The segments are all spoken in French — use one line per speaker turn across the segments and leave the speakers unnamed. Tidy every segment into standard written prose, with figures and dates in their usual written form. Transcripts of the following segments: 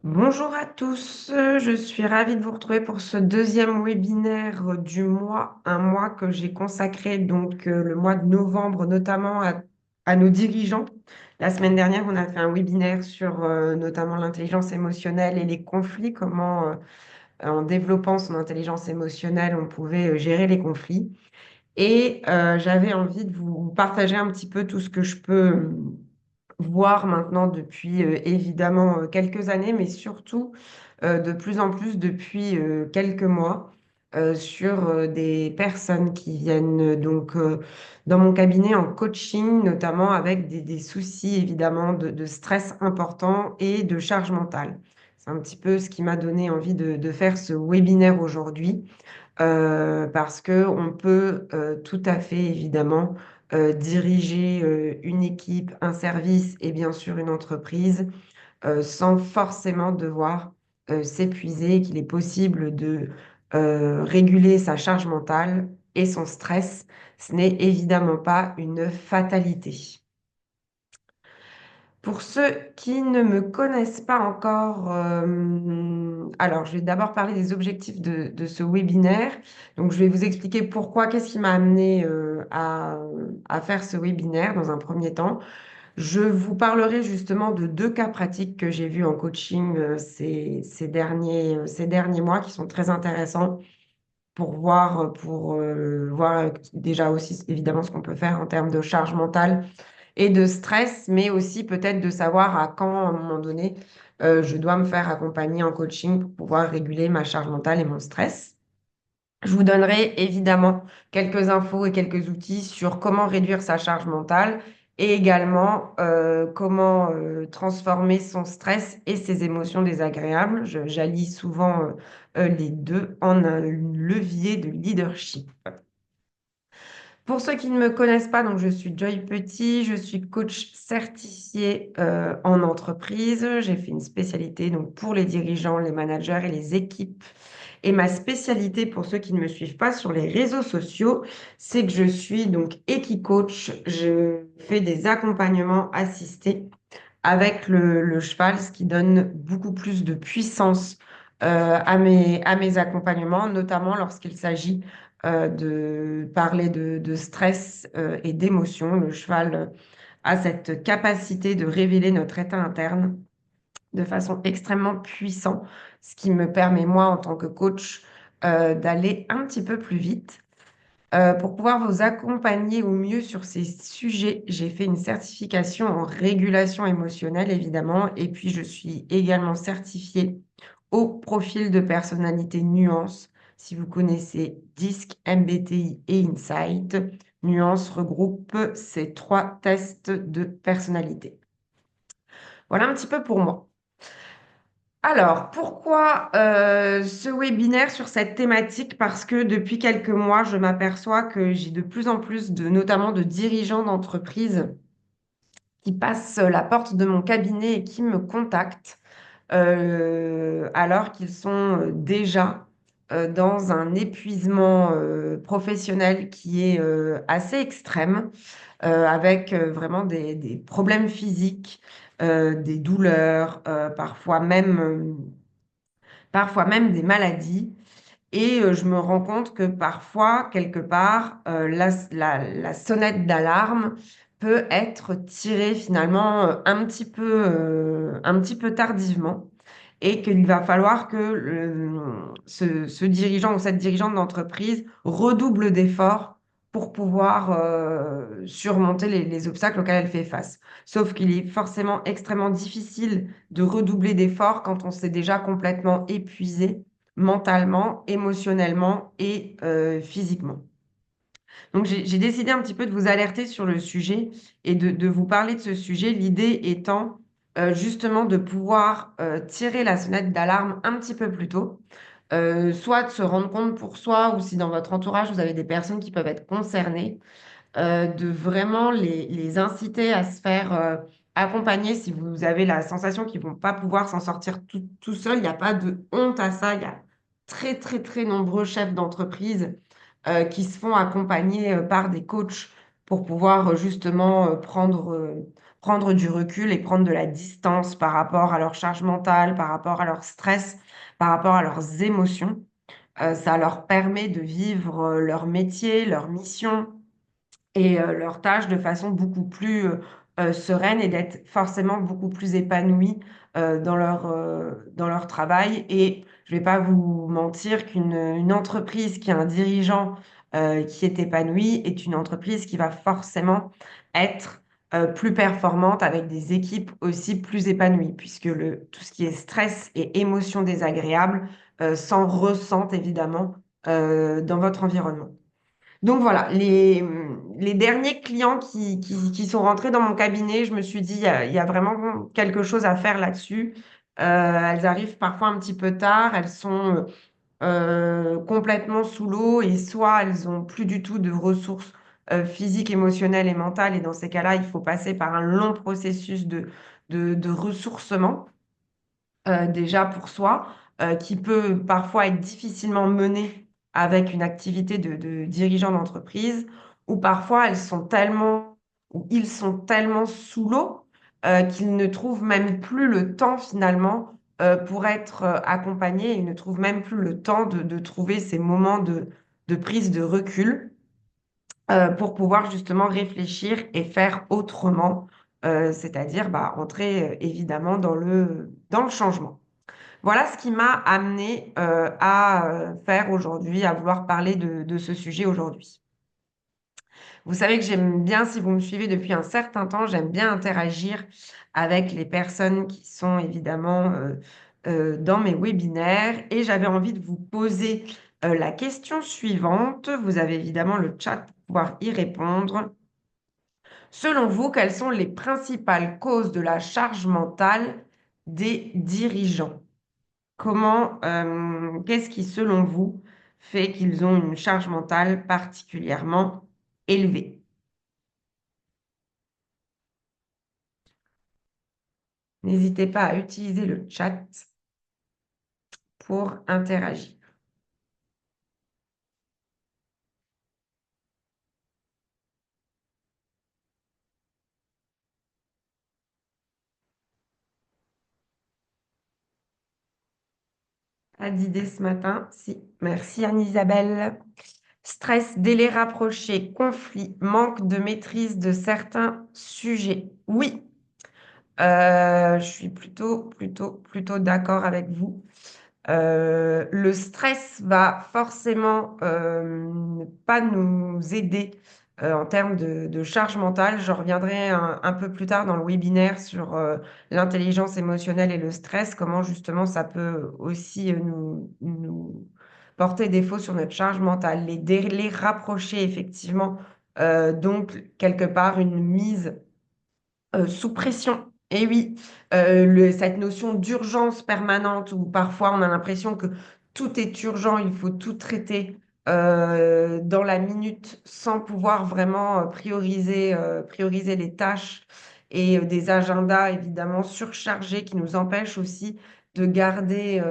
Bonjour à tous, je suis ravie de vous retrouver pour ce deuxième webinaire du mois, un mois que j'ai consacré le mois de novembre notamment à nos dirigeants. La semaine dernière, on a fait un webinaire sur notamment l'intelligence émotionnelle et les conflits, comment en développant son intelligence émotionnelle, on pouvait gérer les conflits. Et j'avais envie de vous partager un petit peu tout ce que je peux voir maintenant depuis évidemment quelques années, mais surtout de plus en plus depuis quelques mois sur des personnes qui viennent dans mon cabinet en coaching, notamment avec des soucis évidemment de stress important et de charge mentale. C'est un petit peu ce qui m'a donné envie de faire ce webinaire aujourd'hui parce que on peut tout à fait évidemment diriger une équipe, un service et bien sûr une entreprise sans forcément devoir s'épuiser, qu'il est possible de réguler sa charge mentale et son stress. Ce n'est évidemment pas une fatalité. Pour ceux qui ne me connaissent pas encore, alors je vais d'abord parler des objectifs de ce webinaire. Donc je vais vous expliquer pourquoi, qu'est-ce qui m'a amené à faire ce webinaire dans un premier temps. Je vous parlerai justement de deux cas pratiques que j'ai vus en coaching ces derniers mois qui sont très intéressants pour voir déjà aussi évidemment ce qu'on peut faire en termes de charge mentale et de stress, mais aussi peut-être de savoir à quand, à un moment donné, je dois me faire accompagner en coaching pour pouvoir réguler ma charge mentale et mon stress. Je vous donnerai évidemment quelques infos et quelques outils sur comment réduire sa charge mentale et également comment transformer son stress et ses émotions désagréables. J'allie souvent les deux en un levier de leadership. Pour ceux qui ne me connaissent pas, donc je suis Joy Petit, je suis coach certifié en entreprise. J'ai fait une spécialité donc pour les dirigeants, les managers et les équipes. Et ma spécialité, pour ceux qui ne me suivent pas sur les réseaux sociaux, c'est que je suis donc Equicoach. Je fais des accompagnements assistés avec le cheval, ce qui donne beaucoup plus de puissance à mes accompagnements, notamment lorsqu'il s'agit de parler de stress et d'émotion. Le cheval a cette capacité de révéler notre état interne de façon extrêmement puissante, ce qui me permet, moi, en tant que coach, d'aller un petit peu plus vite. Pour pouvoir vous accompagner au mieux sur ces sujets, j'ai fait une certification en régulation émotionnelle, évidemment, et puis je suis également certifiée au profil de personnalité Nuance. Si vous connaissez DISC, MBTI et Insight, Nuance regroupe ces trois tests de personnalité. Voilà un petit peu pour moi. Alors, pourquoi ce webinaire sur cette thématique? Parce que depuis quelques mois, je m'aperçois que j'ai de plus en plus notamment de dirigeants d'entreprises qui passent la porte de mon cabinet et qui me contactent alors qu'ils sont déjà dans un épuisement professionnel qui est assez extrême, avec vraiment des problèmes physiques, des douleurs, parfois même des maladies. Et je me rends compte que parfois, quelque part, la sonnette d'alarme peut être tirée finalement un petit peu tardivement et qu'il va falloir que ce dirigeant ou cette dirigeante d'entreprise redouble d'efforts pour pouvoir surmonter les obstacles auxquels elle fait face. Sauf qu'il est forcément extrêmement difficile de redoubler d'efforts quand on s'est déjà complètement épuisé mentalement, émotionnellement et physiquement. Donc j'ai décidé un petit peu de vous alerter sur le sujet et de vous parler de ce sujet, l'idée étant justement de pouvoir tirer la sonnette d'alarme un petit peu plus tôt, soit de se rendre compte pour soi ou si dans votre entourage vous avez des personnes qui peuvent être concernées, de vraiment les inciter à se faire accompagner si vous avez la sensation qu'ils vont pas pouvoir s'en sortir tout seuls. Il n'y a pas de honte à ça. Il y a très nombreux chefs d'entreprise qui se font accompagner par des coachs pour pouvoir justement prendre du recul et prendre de la distance par rapport à leur charge mentale, par rapport à leur stress, par rapport à leurs émotions. Ça leur permet de vivre leur métier, leur mission et leurs tâches de façon beaucoup plus sereine et d'être forcément beaucoup plus épanouis dans leur travail. Et je ne vais pas vous mentir une entreprise qui a un dirigeant qui est épanoui est une entreprise qui va forcément être plus performante avec des équipes aussi plus épanouies, puisque tout ce qui est stress et émotions désagréables s'en ressentent évidemment dans votre environnement. Donc voilà, les derniers clients qui sont rentrés dans mon cabinet, je me suis dit, il y a vraiment quelque chose à faire là-dessus. Elles arrivent parfois un petit peu tard, elles sont complètement sous l'eau et soit elles ont plus du tout de ressources physiques, émotionnelles et mentales. Et dans ces cas-là, il faut passer par un long processus de ressourcement déjà pour soi, qui peut parfois être difficilement menée avec une activité de dirigeant d'entreprise, ou parfois elles sont tellement, ou ils sont tellement sous l'eau qu'ils ne trouvent même plus le temps finalement pour être accompagnés, ils ne trouvent même plus le temps de trouver ces moments de prise de recul pour pouvoir justement réfléchir et faire autrement, c'est-à-dire bah, entrer évidemment dans le changement. Voilà ce qui m'a amené à faire aujourd'hui, à vouloir parler de ce sujet aujourd'hui. Vous savez que j'aime bien, si vous me suivez depuis un certain temps, j'aime bien interagir avec les personnes qui sont évidemment dans mes webinaires et j'avais envie de vous poser la question suivante. Vous avez évidemment le chat pour pouvoir y répondre. Selon vous, quelles sont les principales causes de la charge mentale des dirigeants? Qu'est-ce qui, selon vous, fait qu'ils ont une charge mentale particulièrement élevée? N'hésitez pas à utiliser le chat pour interagir. Pas d'idée ce matin? Si. Merci Anne-Isabelle. Stress, délai rapproché, conflit, manque de maîtrise de certains sujets. Oui, je suis plutôt d'accord avec vous. Le stress va forcément ne pas nous aider en termes de charge mentale. Je reviendrai un peu plus tard dans le webinaire sur l'intelligence émotionnelle et le stress, comment justement ça peut aussi nous porter défaut sur notre charge mentale. Les délais rapprochés, effectivement, donc quelque part une mise sous pression. Et oui, cette notion d'urgence permanente où parfois on a l'impression que tout est urgent, il faut tout traiter dans la minute sans pouvoir vraiment prioriser les tâches et des agendas évidemment surchargés qui nous empêchent aussi de garder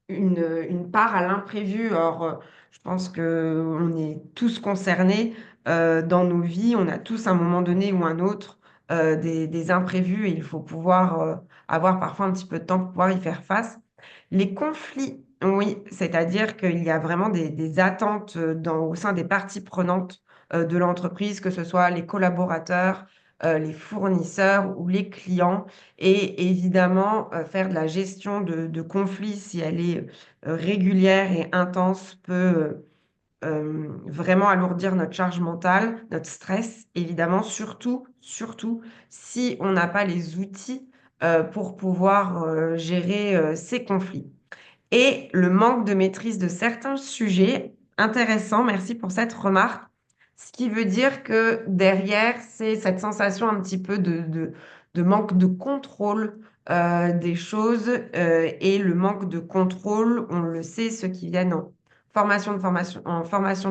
une part à l'imprévu. Or, je pense qu'on est tous concernés dans nos vies. On a tous, à un moment donné ou un autre, des imprévus et il faut pouvoir avoir parfois un petit peu de temps pour pouvoir y faire face. Les conflits, oui, c'est-à-dire qu'il y a vraiment des attentes au sein des parties prenantes de l'entreprise, que ce soit les collaborateurs, les fournisseurs ou les clients. Et évidemment, faire de la gestion de conflits, si elle est régulière et intense, peut vraiment alourdir notre charge mentale, notre stress, évidemment, surtout si on n'a pas les outils pour pouvoir gérer ces conflits. Et le manque de maîtrise de certains sujets, intéressant, merci pour cette remarque. Ce qui veut dire que derrière, c'est cette sensation un petit peu de manque de contrôle des choses et le manque de contrôle, on le sait, ceux qui viennent en formation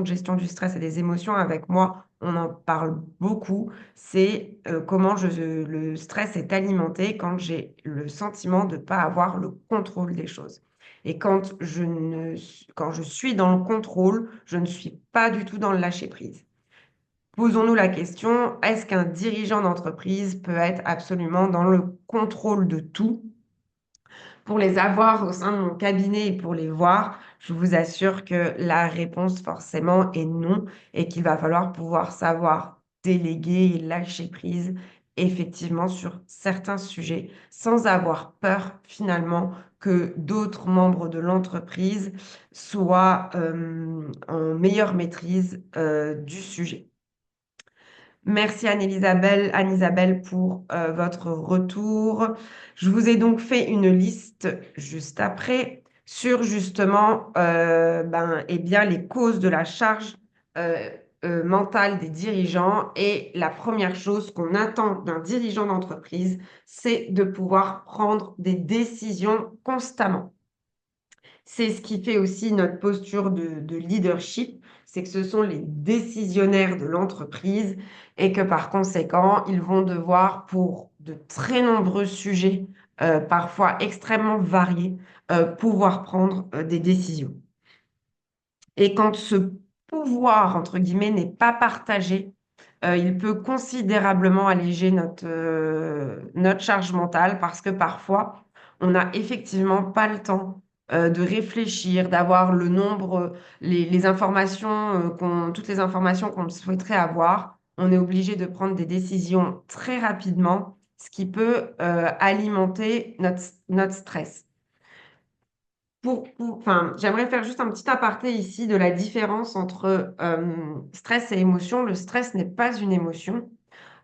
de gestion du stress et des émotions avec moi, on en parle beaucoup. C'est comment le stress est alimenté quand j'ai le sentiment de ne pas avoir le contrôle des choses. Et quand je suis dans le contrôle, je ne suis pas du tout dans le lâcher prise. Posons-nous la question, est-ce qu'un dirigeant d'entreprise peut être absolument dans le contrôle de tout? Pour les avoir au sein de mon cabinet et pour les voir, je vous assure que la réponse forcément est non et qu'il va falloir pouvoir savoir déléguer et lâcher prise effectivement sur certains sujets sans avoir peur finalement que d'autres membres de l'entreprise soient en meilleure maîtrise du sujet. Merci Anne-Isabelle pour votre retour. Je vous ai donc fait une liste juste après sur justement eh bien, les causes de la charge euh, mentale des dirigeants. Et la première chose qu'on attend d'un dirigeant d'entreprise, c'est de pouvoir prendre des décisions constamment. C'est ce qui fait aussi notre posture de leadership, c'est que ce sont les décisionnaires de l'entreprise et que par conséquent, ils vont devoir, pour de très nombreux sujets, parfois extrêmement variés, pouvoir prendre des décisions. Et quand ce pouvoir, entre guillemets, n'est pas partagé, il peut considérablement alléger notre charge mentale parce que parfois, on n'a effectivement pas le temps de réfléchir, d'avoir le nombre, les informations, toutes les informations qu'on souhaiterait avoir. On est obligé de prendre des décisions très rapidement, ce qui peut alimenter notre stress. Enfin, j'aimerais faire juste un petit aparté ici de la différence entre stress et émotion. Le stress n'est pas une émotion.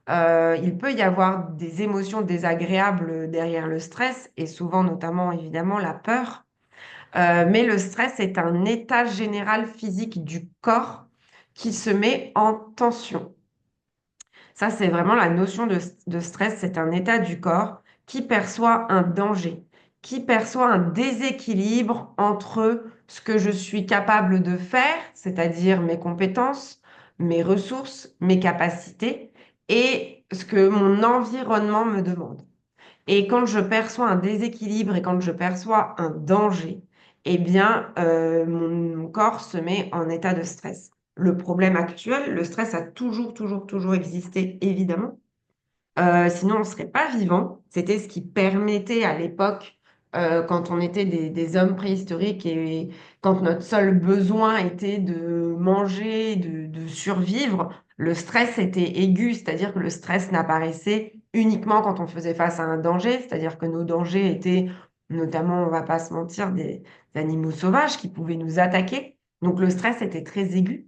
Il peut y avoir des émotions désagréables derrière le stress et souvent notamment évidemment la peur. Mais le stress est un état général physique du corps qui se met en tension. Ça, c'est vraiment la notion de stress. C'est un état du corps qui perçoit un danger, qui perçoit un déséquilibre entre ce que je suis capable de faire, c'est-à-dire mes compétences, mes ressources, mes capacités, et ce que mon environnement me demande. Et quand je perçois un déséquilibre et quand je perçois un danger, eh bien, mon corps se met en état de stress. Le problème actuel, le stress a toujours existé, évidemment. Sinon, on ne serait pas vivant. C'était ce qui permettait à l'époque, quand on était des hommes préhistoriques et quand notre seul besoin était de manger, de survivre, le stress était aigu, c'est-à-dire que le stress n'apparaissait uniquement quand on faisait face à un danger, c'est-à-dire que nos dangers étaient notamment, on va pas se mentir, des animaux sauvages qui pouvaient nous attaquer. Donc le stress était très aigu.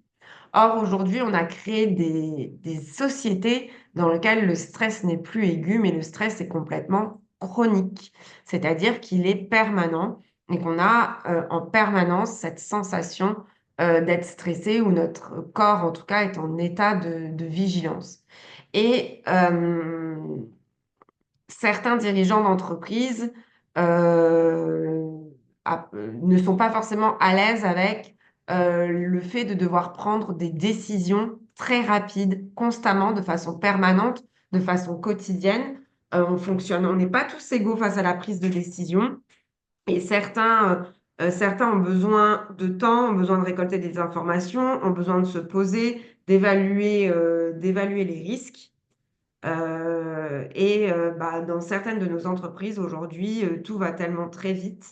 Or, aujourd'hui, on a créé des sociétés dans lesquelles le stress n'est plus aigu, mais le stress est complètement chronique. C'est-à-dire qu'il est permanent et qu'on a en permanence cette sensation d'être stressé ou notre corps, en tout cas, est en état de vigilance. Et certains dirigeants d'entreprise euh, ne sont pas forcément à l'aise avec le fait de devoir prendre des décisions très rapides, constamment, de façon permanente, de façon quotidienne. On n'est pas tous égaux face à la prise de décision. Et certains ont besoin de temps, ont besoin de récolter des informations, ont besoin de se poser, d'évaluer les risques. Dans certaines de nos entreprises aujourd'hui, tout va tellement très vite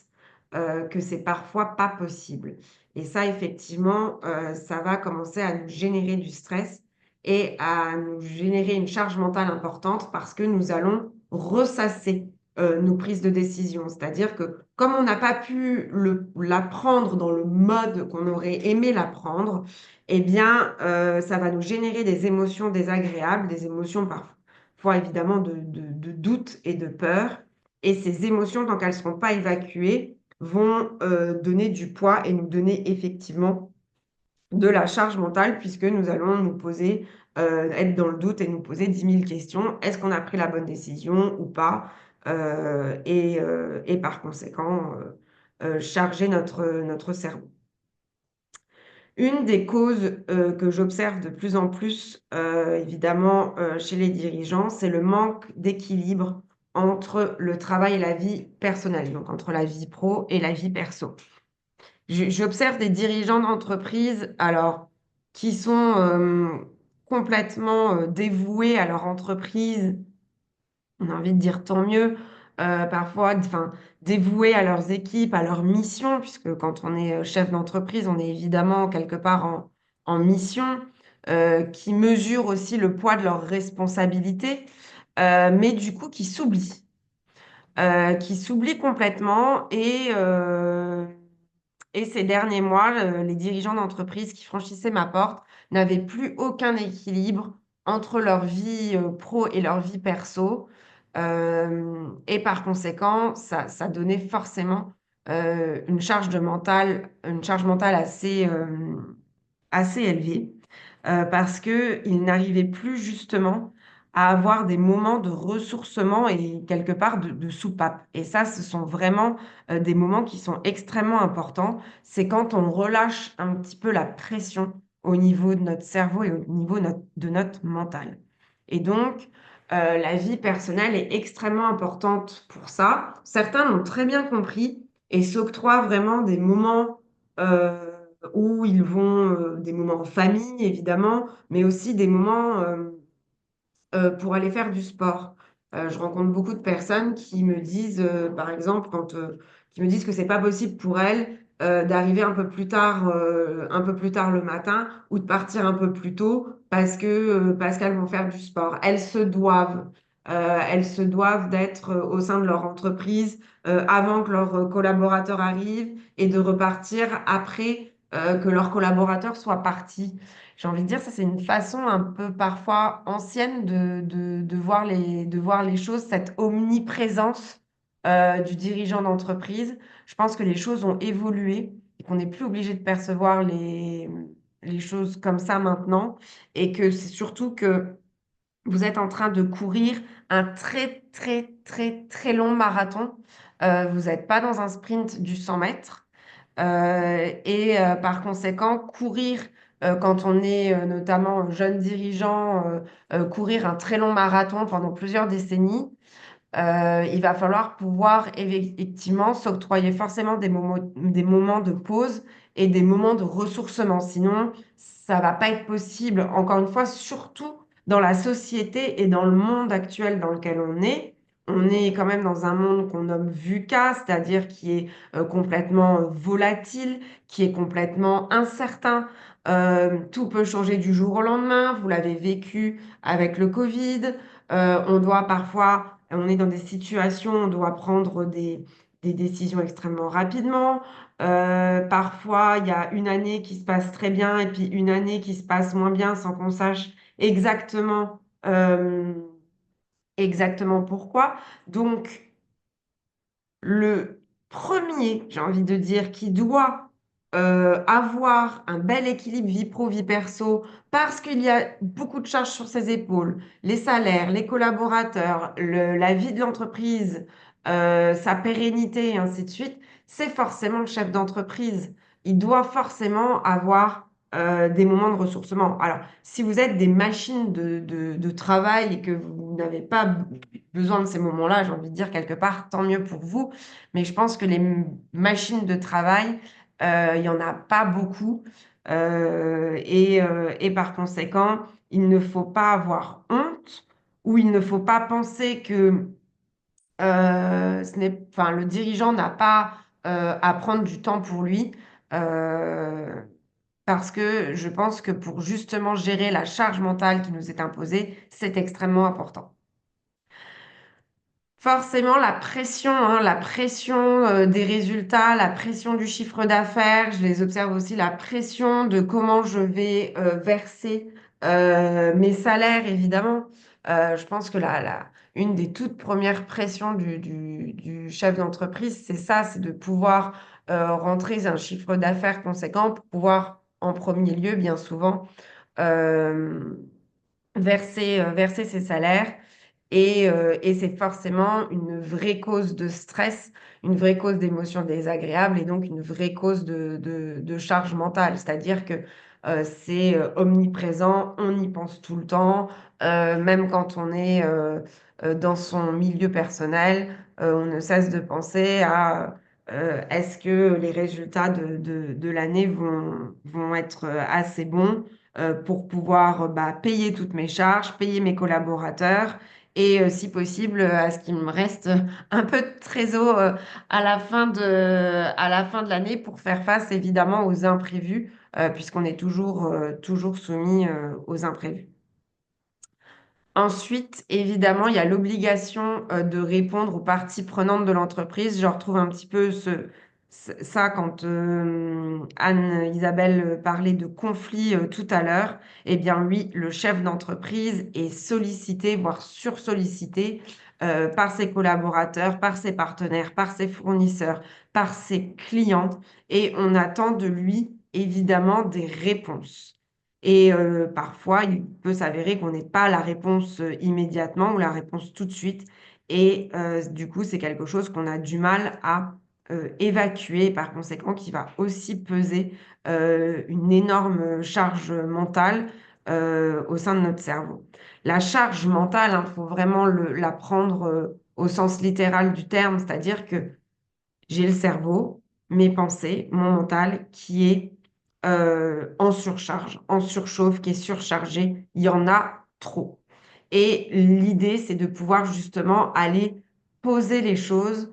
que c'est parfois pas possible. Et ça, effectivement, ça va commencer à nous générer du stress et à nous générer une charge mentale importante parce que nous allons ressasser nos prises de décision. C'est-à-dire que comme on n'a pas pu la prendre dans le mode qu'on aurait aimé la prendre, eh bien, ça va nous générer des émotions désagréables, des émotions parfois évidemment de doute et de peur. Et ces émotions, tant qu'elles ne seront pas évacuées, vont donner du poids et nous donner effectivement de la charge mentale puisque nous allons nous poser, être dans le doute et nous poser 10 000 questions. Est-ce qu'on a pris la bonne décision ou pas? Et par conséquent, charger notre cerveau. Une des causes que j'observe de plus en plus, évidemment, chez les dirigeants, c'est le manque d'équilibre entre le travail et la vie personnelle, donc entre la vie pro et la vie perso. J'observe des dirigeants d'entreprise, alors, qui sont complètement dévoués à leur entreprise, on a envie de dire tant mieux. Parfois, enfin, dévoués à leurs équipes, à leur mission, puisque quand on est chef d'entreprise, on est évidemment quelque part en mission, qui mesurent aussi le poids de leurs responsabilités, mais du coup qui s'oublient complètement et ces derniers mois, les dirigeants d'entreprise qui franchissaient ma porte n'avaient plus aucun équilibre entre leur vie pro et leur vie perso. Et par conséquent, ça donnait forcément une charge mentale assez élevée, parce qu'ils n'arrivaient plus justement à avoir des moments de ressourcement et quelque part de soupape. Et ça, ce sont vraiment des moments qui sont extrêmement importants. C'est quand on relâche un petit peu la pression au niveau de notre cerveau et au niveau de notre mental. Et donc, la vie personnelle est extrêmement importante pour ça. Certains l'ont très bien compris et s'octroient vraiment des moments où ils vont, des moments en famille évidemment, mais aussi des moments pour aller faire du sport. Je rencontre beaucoup de personnes qui me disent, par exemple, qui me disent que c'est pas possible pour elles d'arriver un peu plus tard le matin ou de partir un peu plus tôt parce qu'elles vont faire du sport. Elles se doivent d'être au sein de leur entreprise avant que leurs collaborateurs arrivent et de repartir après que leurs collaborateurs soient partis. J'ai envie de dire, ça, c'est une façon un peu parfois ancienne de voir les choses, cette omniprésence du dirigeant d'entreprise. Je pense que les choses ont évolué et qu'on n'est plus obligé de percevoir les choses comme ça maintenant. Et que c'est surtout que vous êtes en train de courir un très, très, très, très long marathon. Vous n'êtes pas dans un sprint du 100 mètres. Par conséquent, courir quand on est notamment jeune dirigeant, courir un très long marathon pendant plusieurs décennies, il va falloir pouvoir effectivement s'octroyer forcément des moments de pause et des moments de ressourcement. Sinon, ça va pas être possible, encore une fois, surtout dans la société et dans le monde actuel dans lequel on est. On est quand même dans un monde qu'on nomme VUCA, c'est-à-dire qui est complètement volatile, qui est complètement incertain. Tout peut changer du jour au lendemain. Vous l'avez vécu avec le Covid. On doit parfois, on est dans des situations, on doit prendre des décisions extrêmement rapidement. Parfois, il y a une année qui se passe très bien et puis une année qui se passe moins bien sans qu'on sache exactement, exactement pourquoi. Donc, le premier, j'ai envie de dire, qui doit avoir un bel équilibre vie pro, vie perso, parce qu'il y a beaucoup de charges sur ses épaules, les salaires, les collaborateurs, la vie de l'entreprise, sa pérennité, et ainsi de suite, c'est forcément le chef d'entreprise. Il doit forcément avoir des moments de ressourcement. Alors, si vous êtes des machines de travail et que vous n'avez pas besoin de ces moments-là, j'ai envie de dire quelque part, tant mieux pour vous. Mais je pense que les machines de travail, il n'y en a pas beaucoup. Et par conséquent, il ne faut pas avoir honte ou il ne faut pas penser que enfin, le dirigeant n'a pas à prendre du temps pour lui. euh, Parce que je pense que pour justement gérer la charge mentale qui nous est imposée, c'est extrêmement important. Forcément, la pression des résultats, la pression du chiffre d'affaires, je les observe aussi, la pression de comment je vais verser mes salaires, évidemment. Je pense que une des toutes premières pressions du chef d'entreprise, c'est ça, c'est de pouvoir rentrer un chiffre d'affaires conséquent pour pouvoir, en premier lieu, bien souvent, euh, verser ses salaires. Et c'est forcément une vraie cause de stress, une vraie cause d'émotions désagréables et donc une vraie cause de charge mentale. C'est-à-dire que c'est omniprésent, on y pense tout le temps, même quand on est dans son milieu personnel, on ne cesse de penser à est-ce que les résultats de l'année vont être assez bons? pour pouvoir payer toutes mes charges, payer mes collaborateurs et si possible, à ce qu'il me reste un peu de trésor à la fin de l'année pour faire face évidemment aux imprévus, puisqu'on est toujours soumis aux imprévus. Ensuite, évidemment, il y a l'obligation de répondre aux parties prenantes de l'entreprise. Je retrouve un petit peu ça quand Anne-Isabelle parlait de conflit tout à l'heure. Eh bien, oui, le chef d'entreprise est sollicité, voire sursollicité par ses collaborateurs, par ses partenaires, par ses fournisseurs, par ses clients. Et on attend de lui, évidemment, des réponses. Et parfois, il peut s'avérer qu'on n'ait pas la réponse immédiatement ou la réponse tout de suite. Et du coup, c'est quelque chose qu'on a du mal à évacuer, par conséquent, qui va aussi peser une énorme charge mentale au sein de notre cerveau. La charge mentale, il faut vraiment la prendre au sens littéral du terme, c'est-à-dire que j'ai le cerveau, mes pensées, mon mental qui est en surcharge, en surchauffe, qui est surchargé. Il y en a trop. Et l'idée, c'est de pouvoir justement aller poser les choses,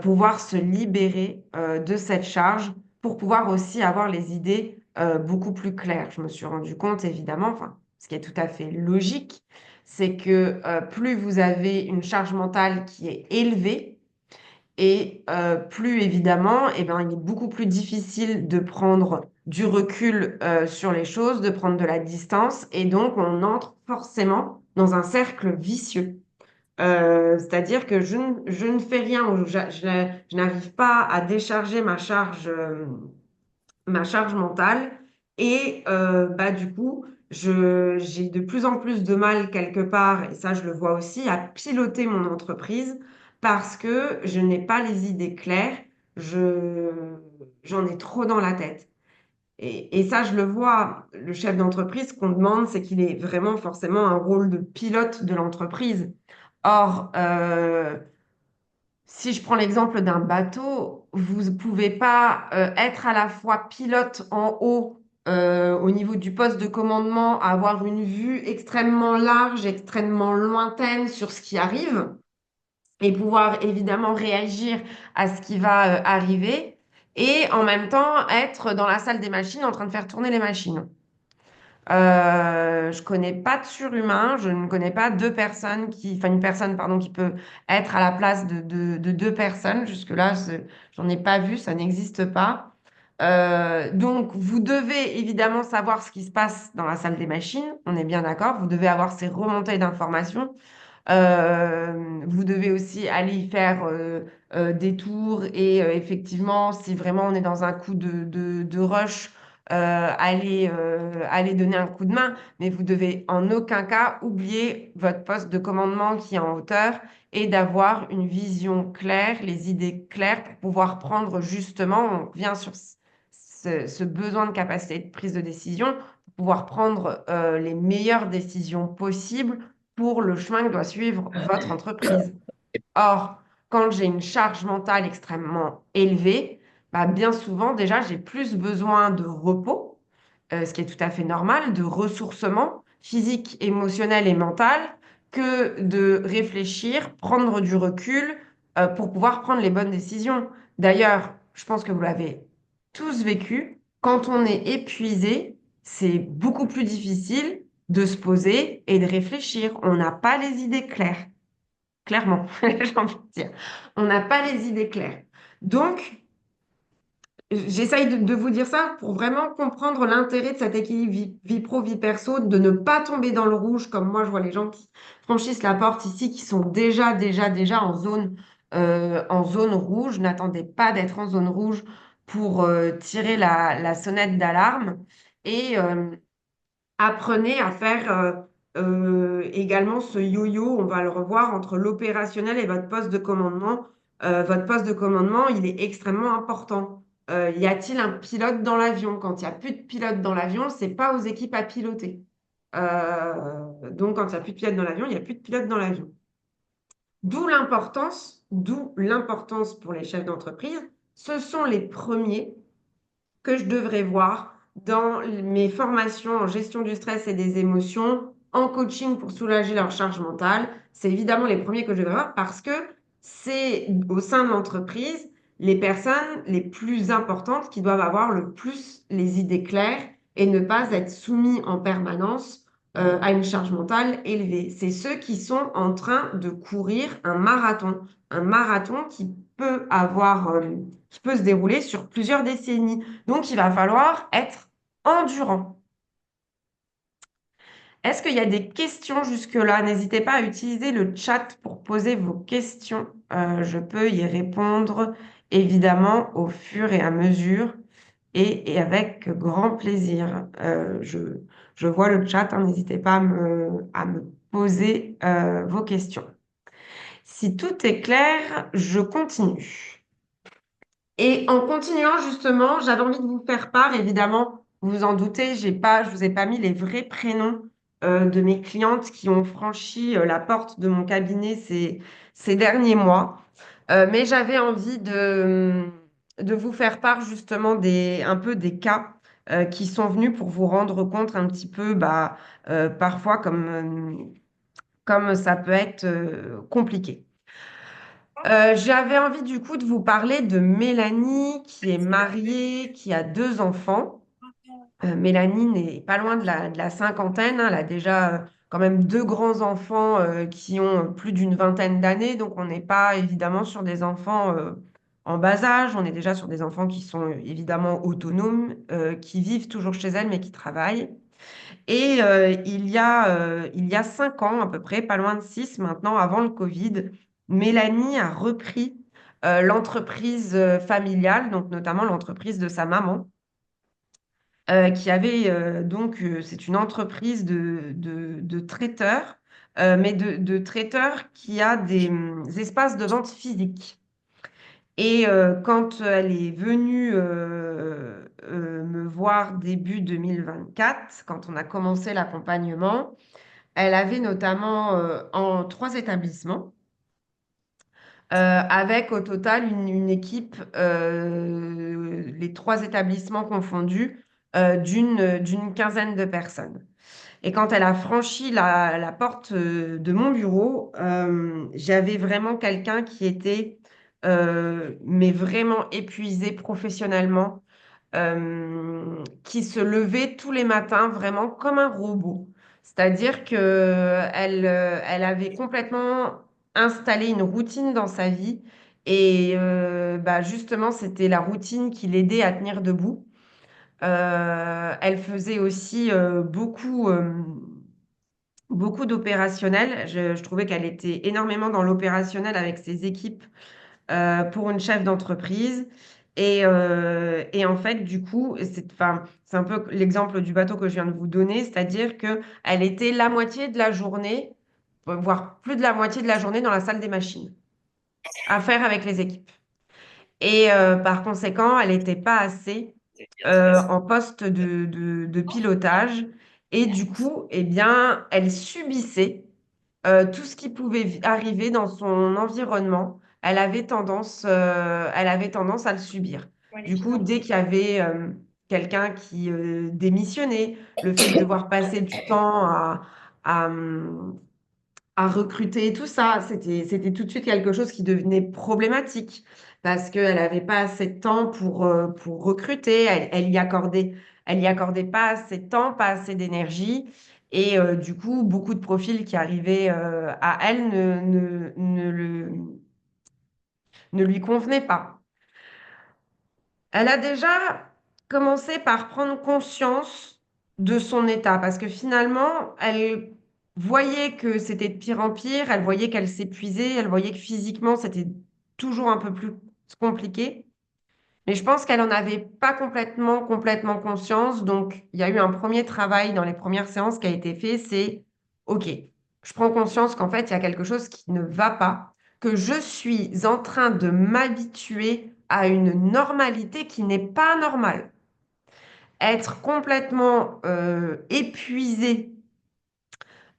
pouvoir se libérer de cette charge pour pouvoir aussi avoir les idées beaucoup plus claires. Je me suis rendu compte, évidemment, enfin, ce qui est tout à fait logique, c'est que plus vous avez une charge mentale qui est élevée, et plus évidemment, eh ben, il est beaucoup plus difficile de prendre du recul sur les choses, de prendre de la distance, et donc on entre forcément dans un cercle vicieux. C'est-à-dire que je ne fais rien, ou je n'arrive pas à décharger ma charge mentale. Et du coup, j'ai de plus en plus de mal quelque part, et ça je le vois aussi, à piloter mon entreprise parce que je n'ai pas les idées claires, je, j'en ai trop dans la tête. Et ça, je le vois, le chef d'entreprise, ce qu'on demande, c'est qu'il ait vraiment forcément un rôle de pilote de l'entreprise. Or, si je prends l'exemple d'un bateau, vous ne pouvez pas être à la fois pilote en haut, au niveau du poste de commandement, avoir une vue extrêmement large, extrêmement lointaine sur ce qui arrive et pouvoir évidemment réagir à ce qui va arriver, et en même temps être dans la salle des machines en train de faire tourner les machines. Je connais pas de surhumain, je ne connais pas une personne, pardon, qui peut être à la place de deux personnes. Jusque-là, j'en ai pas vu, ça n'existe pas. Donc, vous devez évidemment savoir ce qui se passe dans la salle des machines, on est bien d'accord. Vous devez avoir ces remontées d'informations. Vous devez aussi aller y faire des tours et effectivement, si vraiment on est dans un coup de rush, aller donner un coup de main, mais vous devez en aucun cas oublier votre poste de commandement qui est en hauteur et d'avoir une vision claire, les idées claires pour pouvoir prendre justement, on revient sur ce besoin de capacité de prise de décision, pour pouvoir prendre les meilleures décisions possibles pour le chemin que doit suivre votre entreprise. Or, quand j'ai une charge mentale extrêmement élevée, bien souvent, déjà, j'ai plus besoin de repos, ce qui est tout à fait normal, de ressourcement physique, émotionnel et mental, que de réfléchir, prendre du recul, pour pouvoir prendre les bonnes décisions. D'ailleurs, je pense que vous l'avez tous vécu, quand on est épuisé, c'est beaucoup plus difficile de se poser et de réfléchir. On n'a pas les idées claires. Clairement, j'ai envie de dire. On n'a pas les idées claires. Donc, j'essaye de vous dire ça pour vraiment comprendre l'intérêt de cet équilibre vie pro, vie perso, de ne pas tomber dans le rouge, comme moi je vois les gens qui franchissent la porte ici, qui sont déjà en zone rouge. N'attendez pas d'être en zone rouge pour tirer la sonnette d'alarme. Et apprenez à faire également ce yo-yo, on va le revoir, entre l'opérationnel et votre poste de commandement. Votre poste de commandement, il est extrêmement important. Y a-t-il un pilote dans l'avion? Quand il n'y a plus de pilote dans l'avion, c'est pas aux équipes à piloter. Donc, quand il n'y a plus de pilote dans l'avion, il n'y a plus de pilote dans l'avion. D'où l'importance pour les chefs d'entreprise. Ce sont les premiers que je devrais voir dans mes formations en gestion du stress et des émotions, en coaching pour soulager leur charge mentale. C'est évidemment les premiers que je vais voir parce que c'est au sein de l'entreprise les personnes les plus importantes qui doivent avoir le plus les idées claires et ne pas être soumis en permanence à une charge mentale élevée. C'est ceux qui sont en train de courir un marathon qui peut se dérouler sur plusieurs décennies. Donc, il va falloir être endurant. Est-ce qu'il y a des questions jusque-là? N'hésitez pas à utiliser le chat pour poser vos questions. Je peux y répondre évidemment au fur et à mesure et avec grand plaisir. Je vois le chat, hein, n'hésitez pas à me poser vos questions. Si tout est clair, je continue. Et en continuant justement, j'avais envie de vous faire part, évidemment, vous vous en doutez, je vous ai pas mis les vrais prénoms de mes clientes qui ont franchi la porte de mon cabinet ces derniers mois. Mais j'avais envie de vous faire part justement un peu des cas qui sont venus pour vous rendre compte un petit peu, parfois comme ça peut être compliqué. J'avais envie du coup de vous parler de Mélanie qui est mariée, qui a deux enfants. Mélanie n'est pas loin de la cinquantaine, hein. Elle a déjà quand même deux grands-enfants qui ont plus d'une vingtaine d'années. Donc on n'est pas évidemment sur des enfants en bas âge, on est déjà sur des enfants qui sont évidemment autonomes, qui vivent toujours chez elles mais qui travaillent. Et il y a 5 ans à peu près, pas loin de 6 maintenant, avant le Covid, Mélanie a repris l'entreprise familiale, donc notamment l'entreprise de sa maman, qui avait c'est une entreprise de traiteurs, mais de traiteurs qui a des espaces de vente physiques. Et quand elle est venue me voir début 2024, quand on a commencé l'accompagnement, elle avait notamment en 3 établissements, avec au total une équipe, les 3 établissements confondus, d'une quinzaine de personnes. Et quand elle a franchi la porte de mon bureau, j'avais vraiment quelqu'un qui était, mais vraiment épuisé professionnellement, qui se levait tous les matins vraiment comme un robot. C'est-à-dire que elle avait complètement installé une routine dans sa vie et justement, c'était la routine qui l'aidait à tenir debout. Elle faisait aussi beaucoup d'opérationnel. Je trouvais qu'elle était énormément dans l'opérationnel avec ses équipes pour une chef d'entreprise. Et en fait, du coup, c'est un peu l'exemple du bateau que je viens de vous donner, c'est-à-dire qu'elle était la moitié de la journée, voire plus de la moitié de la journée dans la salle des machines, à faire avec les équipes. Et par conséquent, elle n'était pas assez en poste de pilotage. Et du coup, eh bien, elle subissait tout ce qui pouvait arriver dans son environnement. Elle avait tendance à le subir. Du coup, dès qu'il y avait quelqu'un qui démissionnait, le fait de devoir passer du temps à, à recruter et tout ça, c'était tout de suite quelque chose qui devenait problématique parce qu'elle n'avait pas assez de temps pour recruter, elle y accordait pas assez de temps, pas assez d'énergie. Et du coup, beaucoup de profils qui arrivaient à elle ne lui convenaient pas. Elle a déjà commencé par prendre conscience de son état parce que finalement, elle voyait que c'était de pire en pire, elle voyait qu'elle s'épuisait, elle voyait que physiquement, c'était toujours un peu plus compliqué. Mais je pense qu'elle n'en avait pas complètement conscience. Donc, il y a eu un premier travail dans les premières séances qui a été fait, c'est, OK, je prends conscience qu'en fait, il y a quelque chose qui ne va pas, que je suis en train de m'habituer à une normalité qui n'est pas normale. Être complètement épuisé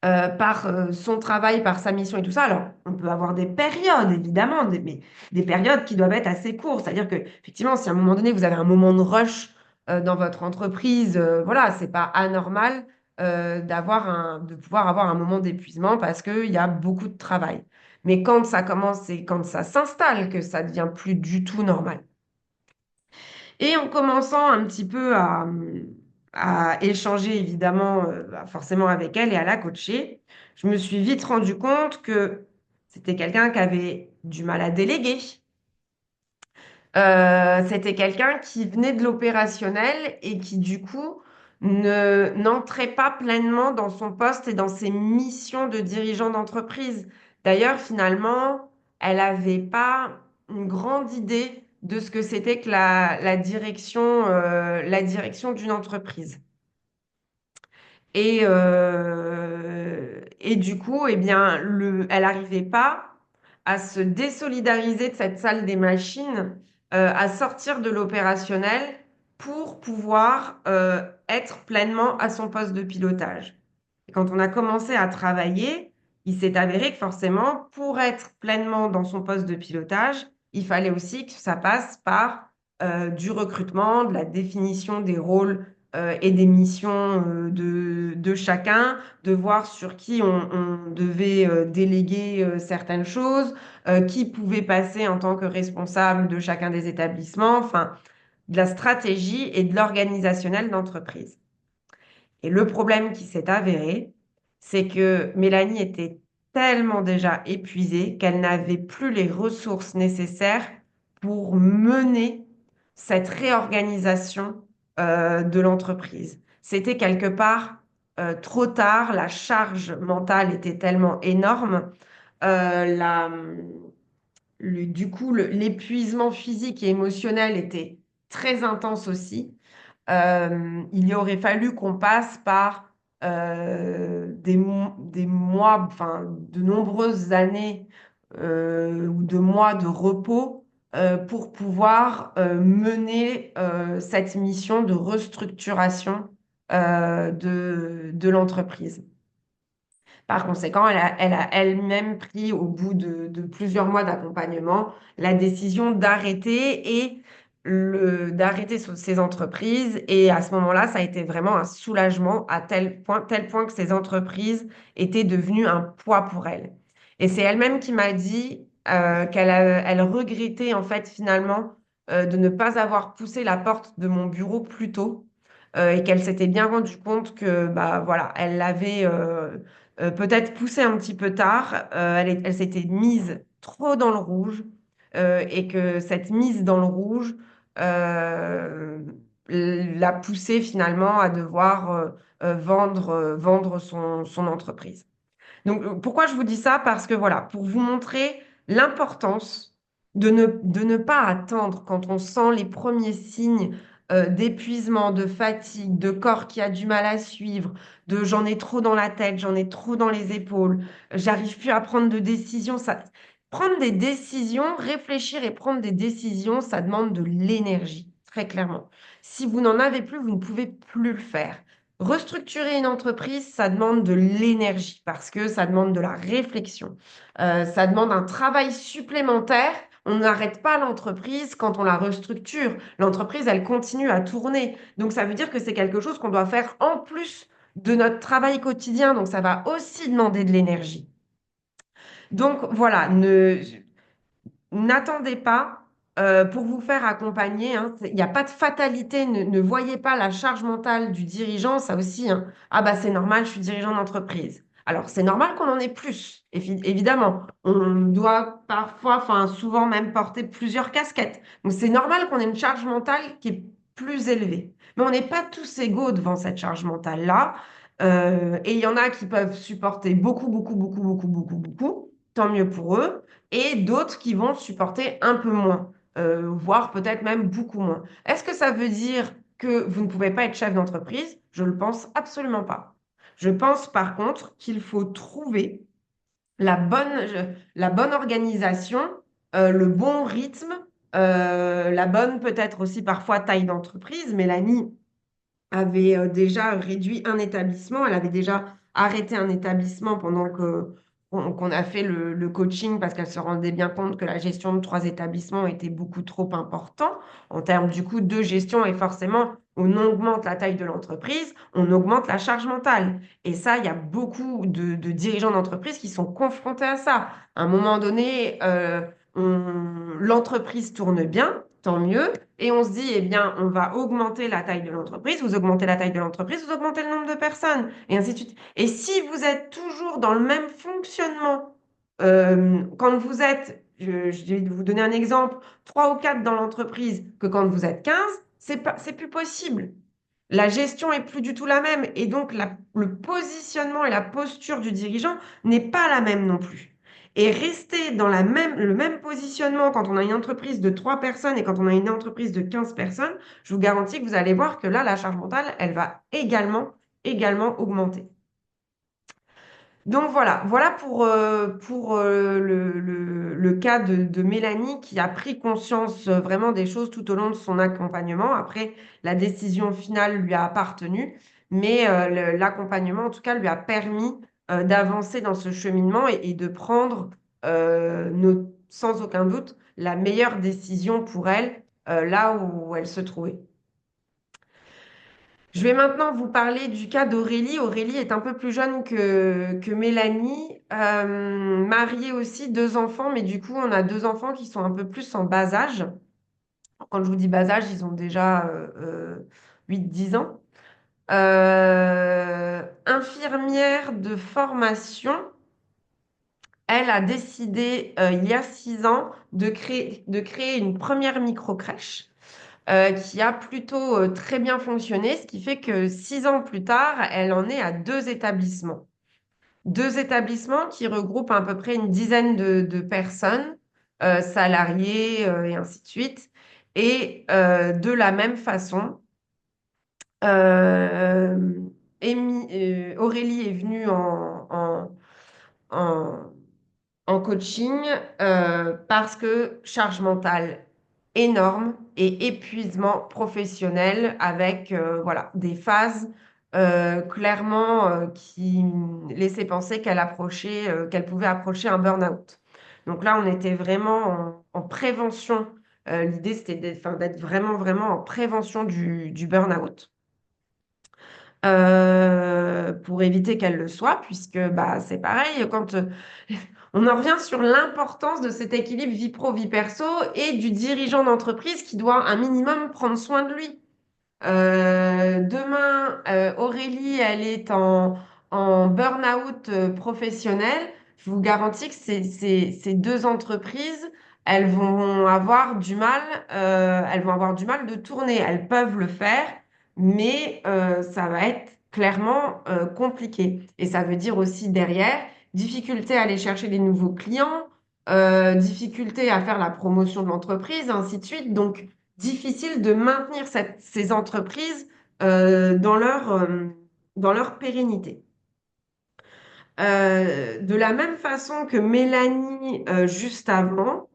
par son travail, par sa mission et tout ça. Alors, on peut avoir des périodes, évidemment, mais des périodes qui doivent être assez courtes. C'est-à-dire que, effectivement, si à un moment donné, vous avez un moment de rush dans votre entreprise. Voilà, c'est pas anormal de pouvoir avoir un moment d'épuisement parce qu'il y a beaucoup de travail. Mais quand ça commence et quand ça s'installe, que ça devient plus du tout normal. Et en commençant un petit peu à échanger, évidemment, forcément avec elle et à la coacher, je me suis vite rendu compte que c'était quelqu'un qui avait du mal à déléguer. C'était quelqu'un qui venait de l'opérationnel et qui, du coup, n'entrait pas pleinement dans son poste et dans ses missions de dirigeant d'entreprise. D'ailleurs, finalement, elle n'avait pas une grande idée de ce que c'était que la direction d'une entreprise. Et du coup, eh bien, elle n'arrivait pas à se désolidariser de cette salle des machines, à sortir de l'opérationnel pour pouvoir être pleinement à son poste de pilotage. Et quand on a commencé à travailler, il s'est avéré que forcément, pour être pleinement dans son poste de pilotage, il fallait aussi que ça passe par du recrutement, de la définition des rôles et des missions de chacun, de voir sur qui on devait déléguer certaines choses, qui pouvait passer en tant que responsable de chacun des établissements, enfin, de la stratégie et de l'organisationnel d'entreprise. Et le problème qui s'est avéré, c'est que Mélanie était tellement déjà épuisée qu'elle n'avait plus les ressources nécessaires pour mener cette réorganisation de l'entreprise. C'était quelque part trop tard, la charge mentale était tellement énorme, euh, la, du coup, l'épuisement physique et émotionnel était très intense aussi. Il y aurait fallu qu'on passe par des mois, enfin de nombreuses années ou de mois de repos pour pouvoir mener cette mission de restructuration de l'entreprise. Par conséquent, elle a elle-même pris, au bout de plusieurs mois d'accompagnement, la décision d'arrêter ces entreprises. Et à ce moment-là, ça a été vraiment un soulagement à tel point que ces entreprises étaient devenues un poids pour elle. Et c'est elle-même qui m'a dit elle regrettait en fait finalement de ne pas avoir poussé la porte de mon bureau plus tôt et qu'elle s'était bien rendue compte que bah voilà, elle l'avait peut-être poussée un petit peu tard, elle s'était mise trop dans le rouge et que cette mise dans le rouge euh, l'a poussée finalement à devoir vendre son entreprise. Donc, pourquoi je vous dis ça? Parce que voilà, pour vous montrer l'importance de ne pas attendre quand on sent les premiers signes d'épuisement, de fatigue, de corps qui a du mal à suivre, de j'en ai trop dans la tête, j'en ai trop dans les épaules, j'arrive plus à prendre de décisions. Prendre des décisions, réfléchir et prendre des décisions, ça demande de l'énergie, très clairement. Si vous n'en avez plus, vous ne pouvez plus le faire. Restructurer une entreprise, ça demande de l'énergie parce que ça demande de la réflexion. Ça demande un travail supplémentaire. On n'arrête pas l'entreprise quand on la restructure. L'entreprise, elle continue à tourner. Donc, ça veut dire que c'est quelque chose qu'on doit faire en plus de notre travail quotidien. Donc, ça va aussi demander de l'énergie. Donc, voilà, n'attendez pas pour vous faire accompagner, hein. Il n'y a pas de fatalité. Ne voyez pas la charge mentale du dirigeant. Ça aussi, hein. Ah bah c'est normal, je suis dirigeant d'entreprise. Alors c'est normal qu'on en ait plus, évidemment. On doit parfois, enfin souvent même porter plusieurs casquettes. Donc c'est normal qu'on ait une charge mentale qui est plus élevée. Mais on n'est pas tous égaux devant cette charge mentale-là. Et il y en a qui peuvent supporter beaucoup, beaucoup, beaucoup, beaucoup, beaucoup, beaucoup. Tant mieux pour eux et d'autres qui vont supporter un peu moins, voire peut-être même beaucoup moins. Est-ce que ça veut dire que vous ne pouvez pas être chef d'entreprise? Je ne le pense absolument pas. Je pense par contre qu'il faut trouver la bonne organisation, le bon rythme, la bonne peut-être aussi parfois taille d'entreprise. Mélanie avait déjà réduit un établissement, elle avait déjà arrêté un établissement pendant qu'on a fait le coaching parce qu'elle se rendait bien compte que la gestion de 3 établissements était beaucoup trop important en termes du coup de gestion et forcément on augmente la taille de l'entreprise, on augmente la charge mentale. Et ça, il y a beaucoup de dirigeants d'entreprise qui sont confrontés à ça. À un moment donné, l'entreprise tourne bien, tant mieux. Et on se dit, eh bien, on va augmenter la taille de l'entreprise. Vous augmentez la taille de l'entreprise, vous augmentez le nombre de personnes, et ainsi de suite. Et si vous êtes toujours dans le même fonctionnement, quand vous êtes, je vais vous donner un exemple, 3 ou 4 dans l'entreprise que quand vous êtes 15, c'est plus possible. La gestion est plus du tout la même. Et donc, le positionnement et la posture du dirigeant n'est pas la même non plus. Et rester dans le même positionnement quand on a une entreprise de 3 personnes et quand on a une entreprise de 15 personnes, je vous garantis que vous allez voir que là, la charge mentale, elle va également augmenter. Donc voilà pour le cas de Mélanie qui a pris conscience vraiment des choses tout au long de son accompagnement. Après, la décision finale lui a appartenu, mais l'accompagnement, en tout cas, lui a permis d'avancer dans ce cheminement et de prendre sans aucun doute la meilleure décision pour elle là où elle se trouvait. Je vais maintenant vous parler du cas d'Aurélie. Aurélie est un peu plus jeune que Mélanie, mariée aussi, 2 enfants, mais du coup, on a 2 enfants qui sont un peu plus en bas âge. Quand je vous dis bas âge, ils ont déjà 8-10 ans. Infirmière de formation, elle a décidé, il y a 6 ans, de créer une première micro-crèche qui a plutôt très bien fonctionné, ce qui fait que 6 ans plus tard, elle en est à 2 établissements. 2 établissements qui regroupent à peu près une dizaine de personnes, salariées et ainsi de suite. Et de la même façon, euh, Aurélie est venue en, en coaching parce que charge mentale énorme et épuisement professionnel avec voilà, des phases clairement qui laissaient penser qu'elle pouvait approcher un burn-out. Donc là, on était vraiment en prévention. L'idée, c'était d'être vraiment en prévention du burn-out pour éviter qu'elle le soit, puisque bah, c'est pareil, quand on en revient sur l'importance de cet équilibre vie pro, vie perso et du dirigeant d'entreprise qui doit un minimum prendre soin de lui. Demain, Aurélie, elle est en burn-out professionnel. Je vous garantis que ces 2 entreprises, elles vont avoir du mal de tourner. Elles peuvent le faire, mais ça va être clairement compliqué. Et ça veut dire aussi derrière, difficulté à aller chercher des nouveaux clients, difficulté à faire la promotion de l'entreprise, ainsi de suite. Donc, difficile de maintenir ces entreprises dans leur pérennité. De la même façon que Mélanie, juste avant,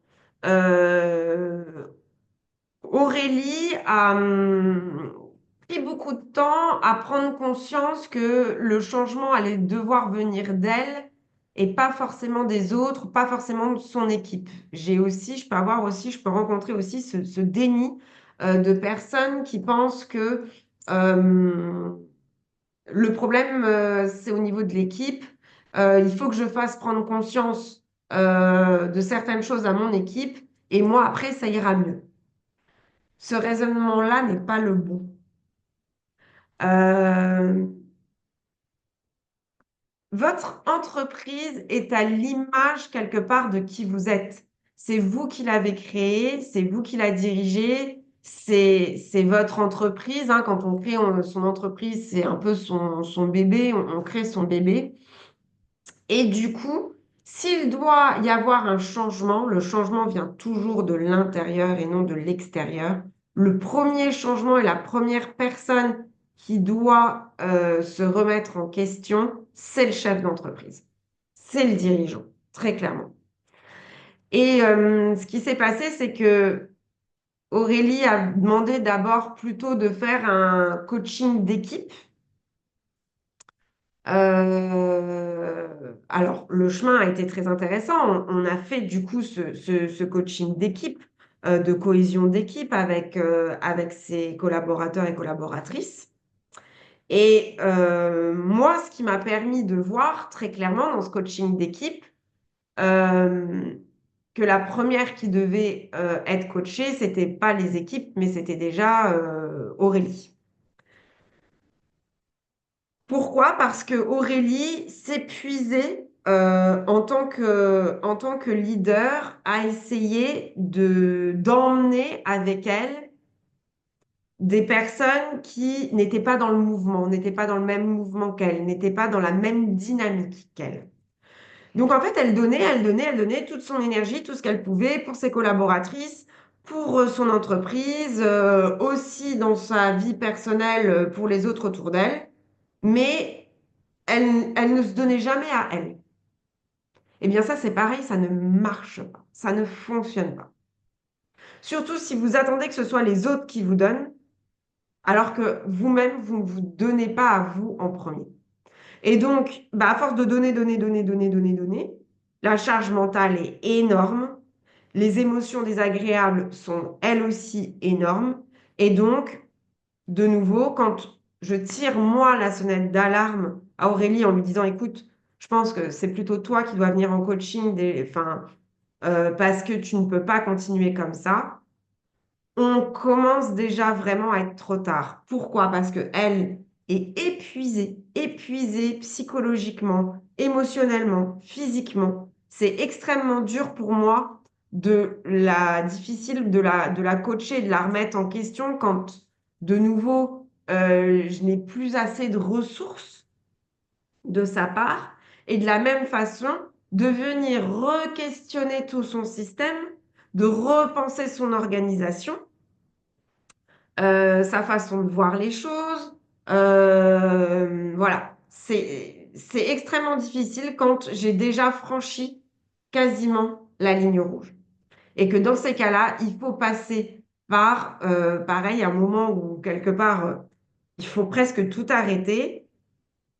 euh, Aurélie a pris beaucoup de temps à prendre conscience que le changement allait devoir venir d'elle et pas forcément des autres, pas forcément de son équipe. Je peux rencontrer aussi ce déni de personnes qui pensent que euh, le problème, c'est au niveau de l'équipe. Il faut que je fasse prendre conscience de certaines choses à mon équipe et moi, après, ça ira mieux. Ce raisonnement-là n'est pas le bon. Euh, Votre entreprise est à l'image quelque part de qui vous êtes. C'est vous qui l'avez créée, c'est vous qui la dirigez, c'est votre entreprise, hein. Quand on crée son entreprise, c'est un peu son bébé, on crée son bébé. Et du coup, s'il doit y avoir un changement, le changement vient toujours de l'intérieur et non de l'extérieur. Le premier changement et la première personne qui doit se remettre en question, c'est le chef d'entreprise, c'est le dirigeant, très clairement. Et ce qui s'est passé, c'est que Aurélie a demandé d'abord plutôt de faire un coaching d'équipe. Alors, le chemin a été très intéressant. On a fait du coup ce coaching d'équipe de cohésion d'équipe avec ses collaborateurs et collaboratrices. Et moi, ce qui m'a permis de voir très clairement dans ce coaching d'équipe, euh, que la première qui devait être coachée, c'était pas les équipes, mais c'était déjà Aurélie. Pourquoi? Parce que Aurélie s'épuisait en tant que leader à essayer d'emmener avec elle des personnes qui n'étaient pas dans le mouvement, n'étaient pas dans le même mouvement qu'elle, n'étaient pas dans la même dynamique qu'elle. Donc en fait, elle donnait toute son énergie, tout ce qu'elle pouvait pour ses collaboratrices, pour son entreprise, aussi dans sa vie personnelle pour les autres autour d'elle, mais elle ne se donnait jamais à elle. Eh bien ça, c'est pareil, ça ne marche pas, ça ne fonctionne pas. Surtout si vous attendez que ce soit les autres qui vous donnent, alors que vous-même, vous ne vous donnez pas à vous en premier. Et donc, bah, à force de donner, la charge mentale est énorme. Les émotions désagréables sont elles aussi énormes. Et donc, de nouveau, quand je tire moi la sonnette d'alarme à Aurélie en lui disant, écoute, je pense que c'est plutôt toi qui dois venir en coaching parce que tu ne peux pas continuer comme ça, on commence déjà vraiment à être trop tard. Pourquoi? Parce que elle est épuisée psychologiquement, émotionnellement, physiquement. C'est extrêmement dur pour moi de la coacher, de la remettre en question quand de nouveau je n'ai plus assez de ressources de sa part et de la même façon de venir re-questionner tout son système, de repenser son organisation, sa façon de voir les choses. Voilà, c'est extrêmement difficile quand j'ai déjà franchi quasiment la ligne rouge. Et que dans ces cas-là, il faut passer par, pareil, un moment où quelque part, il faut presque tout arrêter,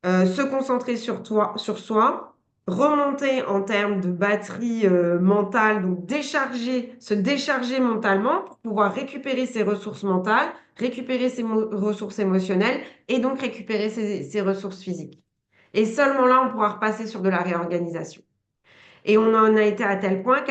se concentrer sur toi, sur soi, remonter en termes de batterie mentale, donc se décharger mentalement pour pouvoir récupérer ses ressources mentales, récupérer ses ressources émotionnelles et donc récupérer ses ressources physiques. Et seulement là, on pourra repasser sur de la réorganisation. Et on en a été à tel point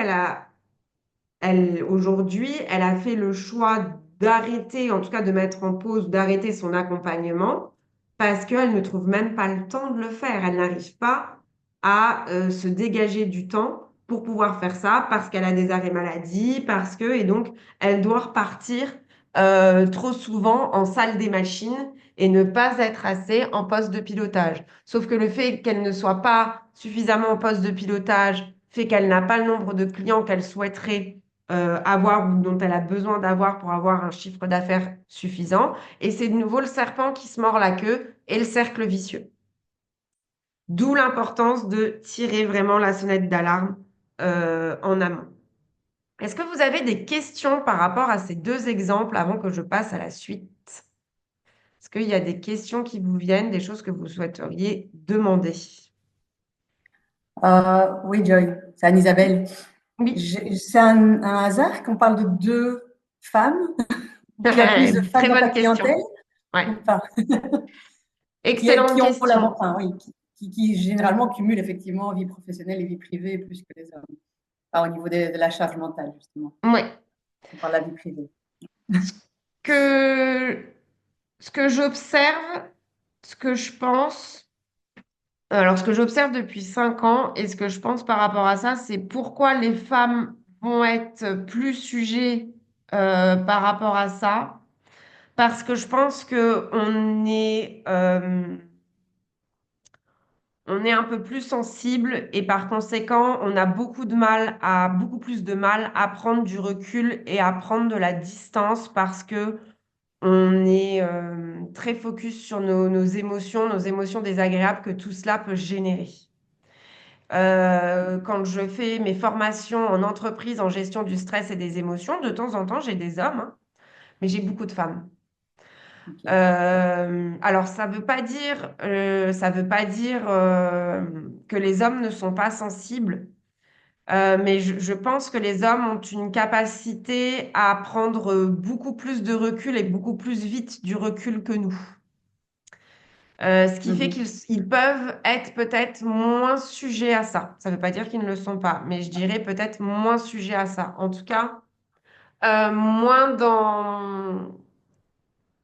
aujourd'hui, elle a fait le choix d'arrêter, en tout cas de mettre en pause, d'arrêter son accompagnement parce qu'elle ne trouve même pas le temps de le faire. Elle n'arrive pas à se dégager du temps pour pouvoir faire ça parce qu'elle a des arrêts maladie, et donc elle doit repartir trop souvent en salle des machines et ne pas être assez en poste de pilotage. Sauf que le fait qu'elle ne soit pas suffisamment en poste de pilotage fait qu'elle n'a pas le nombre de clients qu'elle souhaiterait avoir ou dont elle a besoin d'avoir pour avoir un chiffre d'affaires suffisant. Et c'est de nouveau le serpent qui se mord la queue et le cercle vicieux. D'où l'importance de tirer vraiment la sonnette d'alarme en amont. Est-ce que vous avez des questions par rapport à ces deux exemples avant que je passe à la suite? Est-ce qu'il y a des questions qui vous viennent, des choses que vous souhaiteriez demander?
Oui, Joy, c'est Anne-Isabelle.
Oui,
C'est un hasard qu'on parle de deux femmes. Tu as plus de femmes
très
dans ta
bonne question.
clientèle
Ouais.
ou pas?
Excellente
Qui ont
question.
enfin, oui, qui généralement cumulent effectivement vie professionnelle et vie privée plus que les hommes. Au niveau de la charge mentale, justement.
Oui.
On parle de la vie privée.
Ce que, ce que j'observe, ce que je pense, alors ce que j'observe depuis 5 ans et ce que je pense par rapport à ça, c'est pourquoi les femmes vont être plus sujets par rapport à ça. Parce que je pense que on est un peu plus sensible et par conséquent, on a beaucoup plus de mal à prendre du recul et à prendre de la distance parce que on est très focus sur nos émotions désagréables que tout cela peut générer. Quand je fais mes formations en entreprise, en gestion du stress et des émotions, de temps en temps, j'ai des hommes, hein, mais j'ai beaucoup de femmes.
Okay.
Alors, ça veut pas dire que les hommes ne sont pas sensibles, Mais je pense que les hommes ont une capacité à prendre beaucoup plus de recul et beaucoup plus vite du recul que nous. Ce qui fait
Mhm.
qu'ils peuvent être peut-être moins sujets à ça. Ça ne veut pas dire qu'ils ne le sont pas, mais je dirais peut-être moins sujets à ça. En tout cas, moins dans...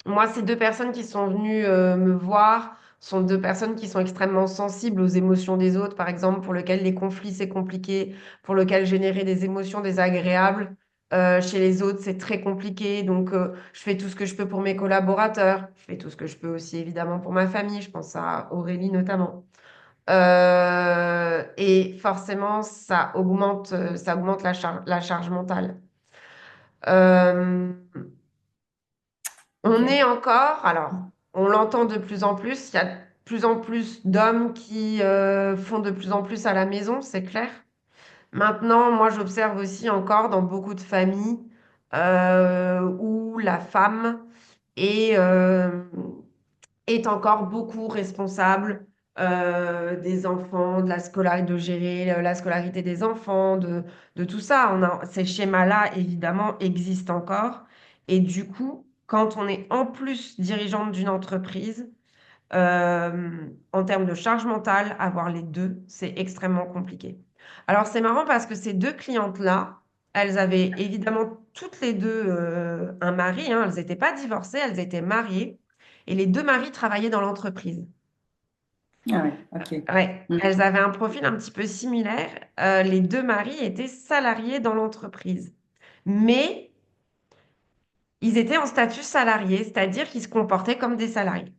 Moi, ces deux personnes qui sont venues me voir sont deux personnes qui sont extrêmement sensibles aux émotions des autres, par exemple, pour lesquelles les conflits, c'est compliqué, pour lesquels générer des émotions désagréables chez les autres, c'est très compliqué. Donc, je fais tout ce que je peux pour mes collaborateurs. Je fais tout ce que je peux aussi, évidemment, pour ma famille. Je pense à Aurélie notamment. Et forcément, ça augmente la charge mentale. Euh, on est
Ok.
encore, alors, on l'entend de plus en plus, il y a de plus en plus d'hommes qui font de plus en plus à la maison, c'est clair. Maintenant, moi, j'observe aussi encore dans beaucoup de familles où la femme est, est encore beaucoup responsable des enfants, de la scolarité, de gérer la scolarité des enfants, de tout ça. Ces schémas-là, évidemment, existent encore. Et du coup, quand on est en plus dirigeante d'une entreprise, en termes de charge mentale, avoir les deux, c'est extrêmement compliqué. Alors, c'est marrant parce que ces deux clientes-là, elles avaient évidemment toutes les deux un mari, hein, elles n'étaient pas divorcées, elles étaient mariées, et les deux maris travaillaient dans l'entreprise.
Ah ouais, ok.
Ouais,
Mhm.
elles avaient un profil un petit peu similaire. Les deux maris étaient salariés dans l'entreprise, mais ils étaient en statut salarié, c'est-à-dire qu'ils se comportaient comme des salariés.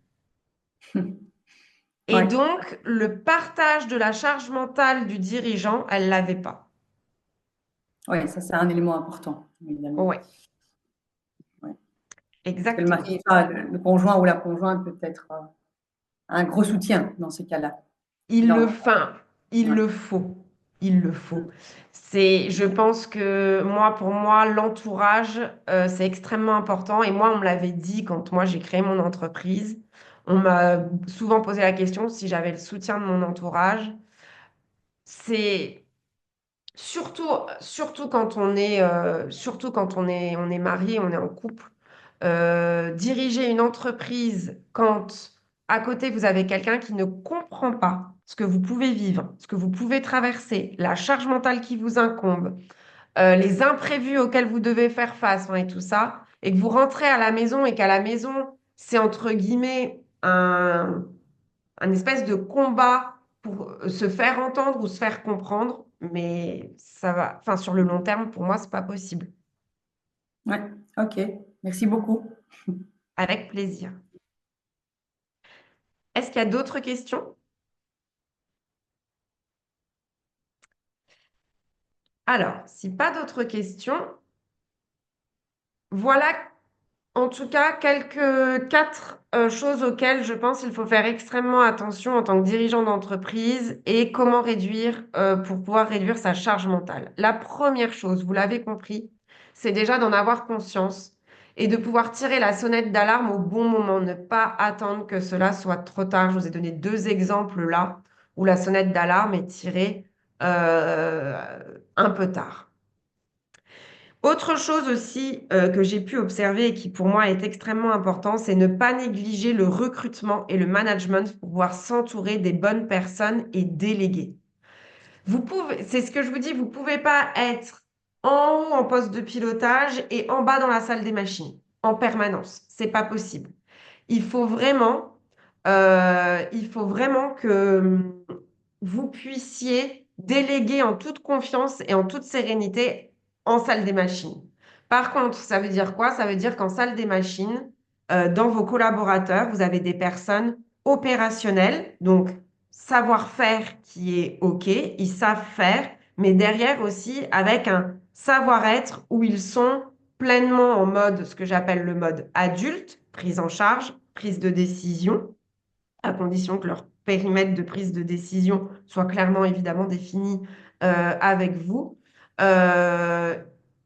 Et
Ouais,
donc, le partage de la charge mentale du dirigeant, elle l'avait pas.
ouais, ça c'est un élément important, évidemment.
Ouais,
Ouais. Parce que le
exactement.
mari, enfin, le conjoint ou la conjointe peut être un gros soutien dans ces cas-là.
Il le,
Dans,
enfin, il
ouais.
le faut. Il le faut. Je pense que moi, pour moi, l'entourage, c'est extrêmement important. Et moi, on me l'avait dit quand moi, j'ai créé mon entreprise. On m'a souvent posé la question si j'avais le soutien de mon entourage. C'est surtout, surtout quand on est marié, on est en couple. Diriger une entreprise quand à côté vous avez quelqu'un qui ne comprend pas ce que vous pouvez vivre, ce que vous pouvez traverser, la charge mentale qui vous incombe, les imprévus auxquels vous devez faire face, hein, et tout ça, et que vous rentrez à la maison et qu'à la maison, c'est entre guillemets un espèce de combat pour se faire entendre ou se faire comprendre, mais ça va, enfin sur le long terme, pour moi, c'est pas possible.
Ouais, ok. Merci beaucoup.
Avec plaisir. Est-ce qu'il y a d'autres questions? Alors, si pas d'autres questions, voilà en tout cas quatre choses auxquelles je pense qu'il faut faire extrêmement attention en tant que dirigeant d'entreprise et comment réduire pour pouvoir réduire sa charge mentale. La première chose, vous l'avez compris, c'est déjà d'en avoir conscience et de pouvoir tirer la sonnette d'alarme au bon moment, ne pas attendre que cela soit trop tard. Je vous ai donné deux exemples là où la sonnette d'alarme est tirée euh, un peu tard. Autre chose aussi que j'ai pu observer et qui pour moi est extrêmement important, c'est ne pas négliger le recrutement et le management pour pouvoir s'entourer des bonnes personnes et déléguer. C'est ce que je vous dis, vous pouvez pas être en haut en poste de pilotage et en bas dans la salle des machines en permanence. C'est pas possible. Il faut vraiment, il faut vraiment que vous puissiez déléguer en toute confiance et en toute sérénité en salle des machines. Par contre, ça veut dire quoi? Ça veut dire qu'en salle des machines, dans vos collaborateurs, vous avez des personnes opérationnelles, donc savoir-faire qui est OK, ils savent faire, mais derrière aussi avec un savoir-être où ils sont pleinement en mode, ce que j'appelle le mode adulte, prise en charge, prise de décision, à condition que leur périmètre de prise de décision soit clairement évidemment défini avec vous. Euh,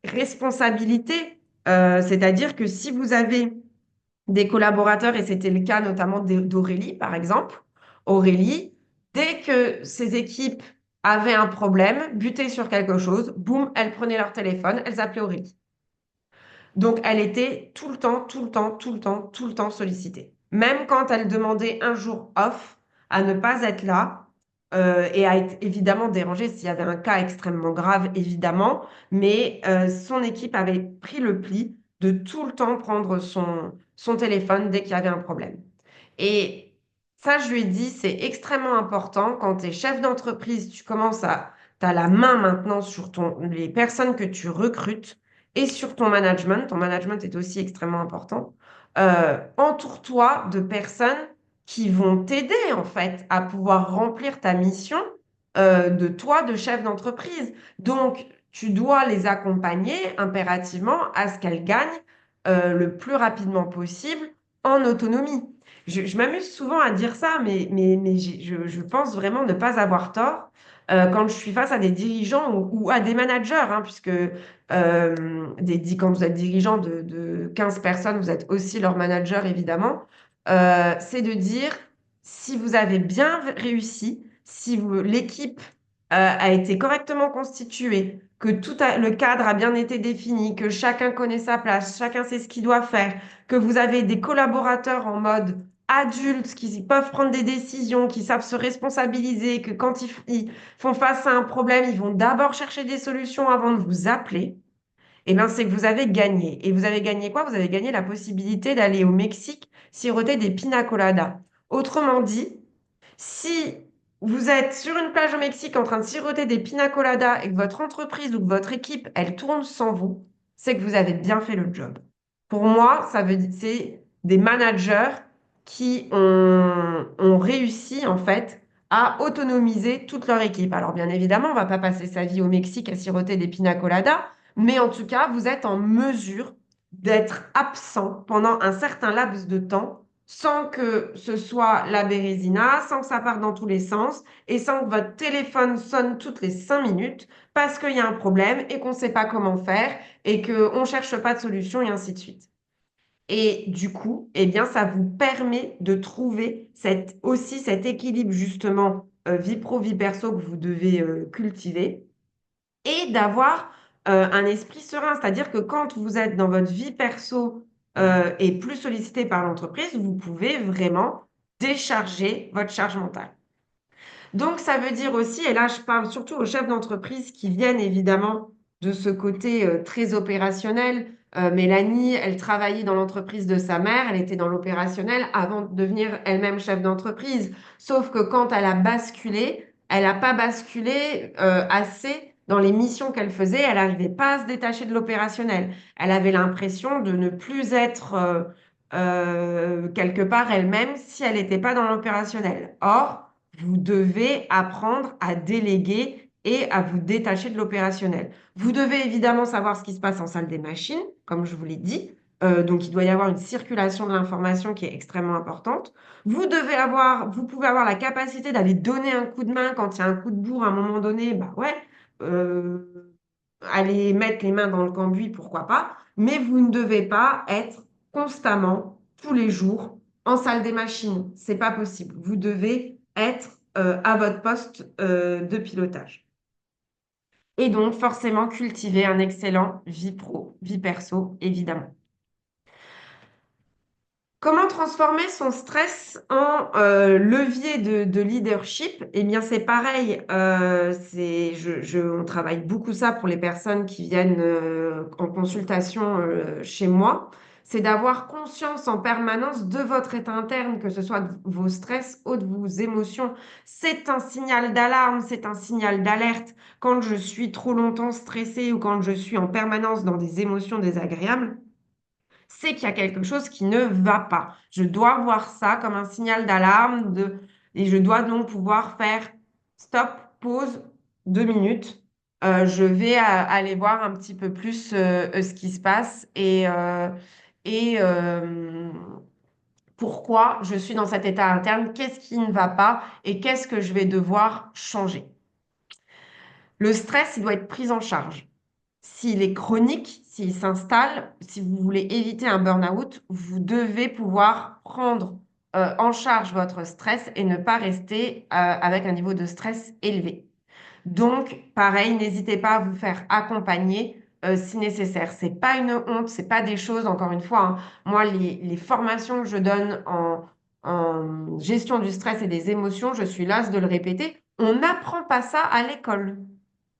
Responsabilité, c'est-à-dire que si vous avez des collaborateurs, et c'était le cas notamment d'Aurélie, par exemple, Aurélie, dès que ses équipes avaient un problème, butaient sur quelque chose, boum, elles prenaient leur téléphone, elles appelaient Aurélie. Donc, elle était tout le temps, tout le temps, tout le temps, tout le temps sollicitée. Même quand elle demandait un jour off à ne pas être là et à être évidemment dérangée s'il y avait un cas extrêmement grave, évidemment, mais son équipe avait pris le pli de tout le temps prendre son téléphone dès qu'il y avait un problème. Et ça, je lui ai dit, c'est extrêmement important quand tu es chef d'entreprise, tu commences à, tu as la main maintenant sur les personnes que tu recrutes et sur ton management. Ton management est aussi extrêmement important. Entoure-toi de personnes qui vont t'aider en fait à pouvoir remplir ta mission de toi, de chef d'entreprise. Donc, tu dois les accompagner impérativement à ce qu'elles gagnent le plus rapidement possible en autonomie. Je m'amuse souvent à dire ça, mais je pense vraiment ne pas avoir tort quand je suis face à des dirigeants ou à des managers, hein, puisque quand vous êtes dirigeant de 15 personnes, vous êtes aussi leur manager, évidemment. C'est de dire, si vous avez bien réussi, si l'équipe a été correctement constituée, que le cadre a bien été défini, que chacun connaît sa place, chacun sait ce qu'il doit faire, que vous avez des collaborateurs en mode adultes qui peuvent prendre des décisions, qui savent se responsabiliser, que quand ils font face à un problème, ils vont d'abord chercher des solutions avant de vous appeler, eh bien, c'est que vous avez gagné. Et vous avez gagné quoi? Vous avez gagné la possibilité d'aller au Mexique siroter des pina coladas. Autrement dit, si vous êtes sur une plage au Mexique en train de siroter des pina coladas et que votre entreprise ou que votre équipe, elle tourne sans vous, c'est que vous avez bien fait le job. Pour moi, ça veut dire c'est des managers qui ont réussi en fait à autonomiser toute leur équipe. Alors bien évidemment, on va pas passer sa vie au Mexique à siroter des pina coladas, mais en tout cas, vous êtes en mesure d'être absent pendant un certain laps de temps sans que ce soit la bérésina, sans que ça parte dans tous les sens et sans que votre téléphone sonne toutes les 5 minutes parce qu'il y a un problème et qu'on ne sait pas comment faire et qu'on ne cherche pas de solution et ainsi de suite. Et du coup, eh bien, ça vous permet de trouver aussi cet équilibre justement vie pro, vie perso que vous devez cultiver et d'avoir un esprit serein. C'est-à-dire que quand vous êtes dans votre vie perso et plus sollicité par l'entreprise, vous pouvez vraiment décharger votre charge mentale. Donc, ça veut dire aussi, et là, je parle surtout aux chefs d'entreprise qui viennent évidemment de ce côté très opérationnel. Mélanie, elle travaillait dans l'entreprise de sa mère, elle était dans l'opérationnel avant de devenir elle-même chef d'entreprise. Sauf que quand elle a basculé, elle n'a pas basculé assez dans les missions qu'elle faisait, elle n'arrivait pas à se détacher de l'opérationnel. Elle avait l'impression de ne plus être quelque part elle-même si elle n'était pas dans l'opérationnel. Or, vous devez apprendre à déléguer et à vous détacher de l'opérationnel. Vous devez évidemment savoir ce qui se passe en salle des machines, comme je vous l'ai dit. Donc, il doit y avoir une circulation de l'information qui est extrêmement importante. Vous pouvez avoir la capacité d'aller donner un coup de main quand il y a un coup de bourre à un moment donné. Bah ouais, aller mettre les mains dans le cambouis, pourquoi pas. Mais vous ne devez pas être constamment, tous les jours, en salle des machines. C'est pas possible. Vous devez être à votre poste de pilotage. Et donc, forcément, cultiver un excellent vie pro, vie perso, évidemment. Comment transformer son stress en levier de leadership? Eh bien, c'est pareil. On travaille beaucoup ça pour les personnes qui viennent en consultation chez moi. C'est d'avoir conscience en permanence de votre état interne, que ce soit de vos stress ou de vos émotions. C'est un signal d'alarme, c'est un signal d'alerte. Quand je suis trop longtemps stressée ou quand je suis en permanence dans des émotions désagréables, c'est qu'il y a quelque chose qui ne va pas. Je dois voir ça comme un signal d'alarme et je dois donc pouvoir faire stop, pause, 2 minutes. Je vais aller voir un petit peu plus ce qui se passe et pourquoi je suis dans cet état interne, qu'est-ce qui ne va pas et qu'est-ce que je vais devoir changer. Le stress, il doit être pris en charge. S'il est chronique, s'il s'installe, si vous voulez éviter un burn-out, vous devez pouvoir prendre en charge votre stress et ne pas rester avec un niveau de stress élevé. Donc, pareil, n'hésitez pas à vous faire accompagner si nécessaire. C'est pas une honte, c'est pas des choses, encore une fois, hein. Moi, les formations que je donne en gestion du stress et des émotions, je suis lasse de le répéter. On n'apprend pas ça à l'école.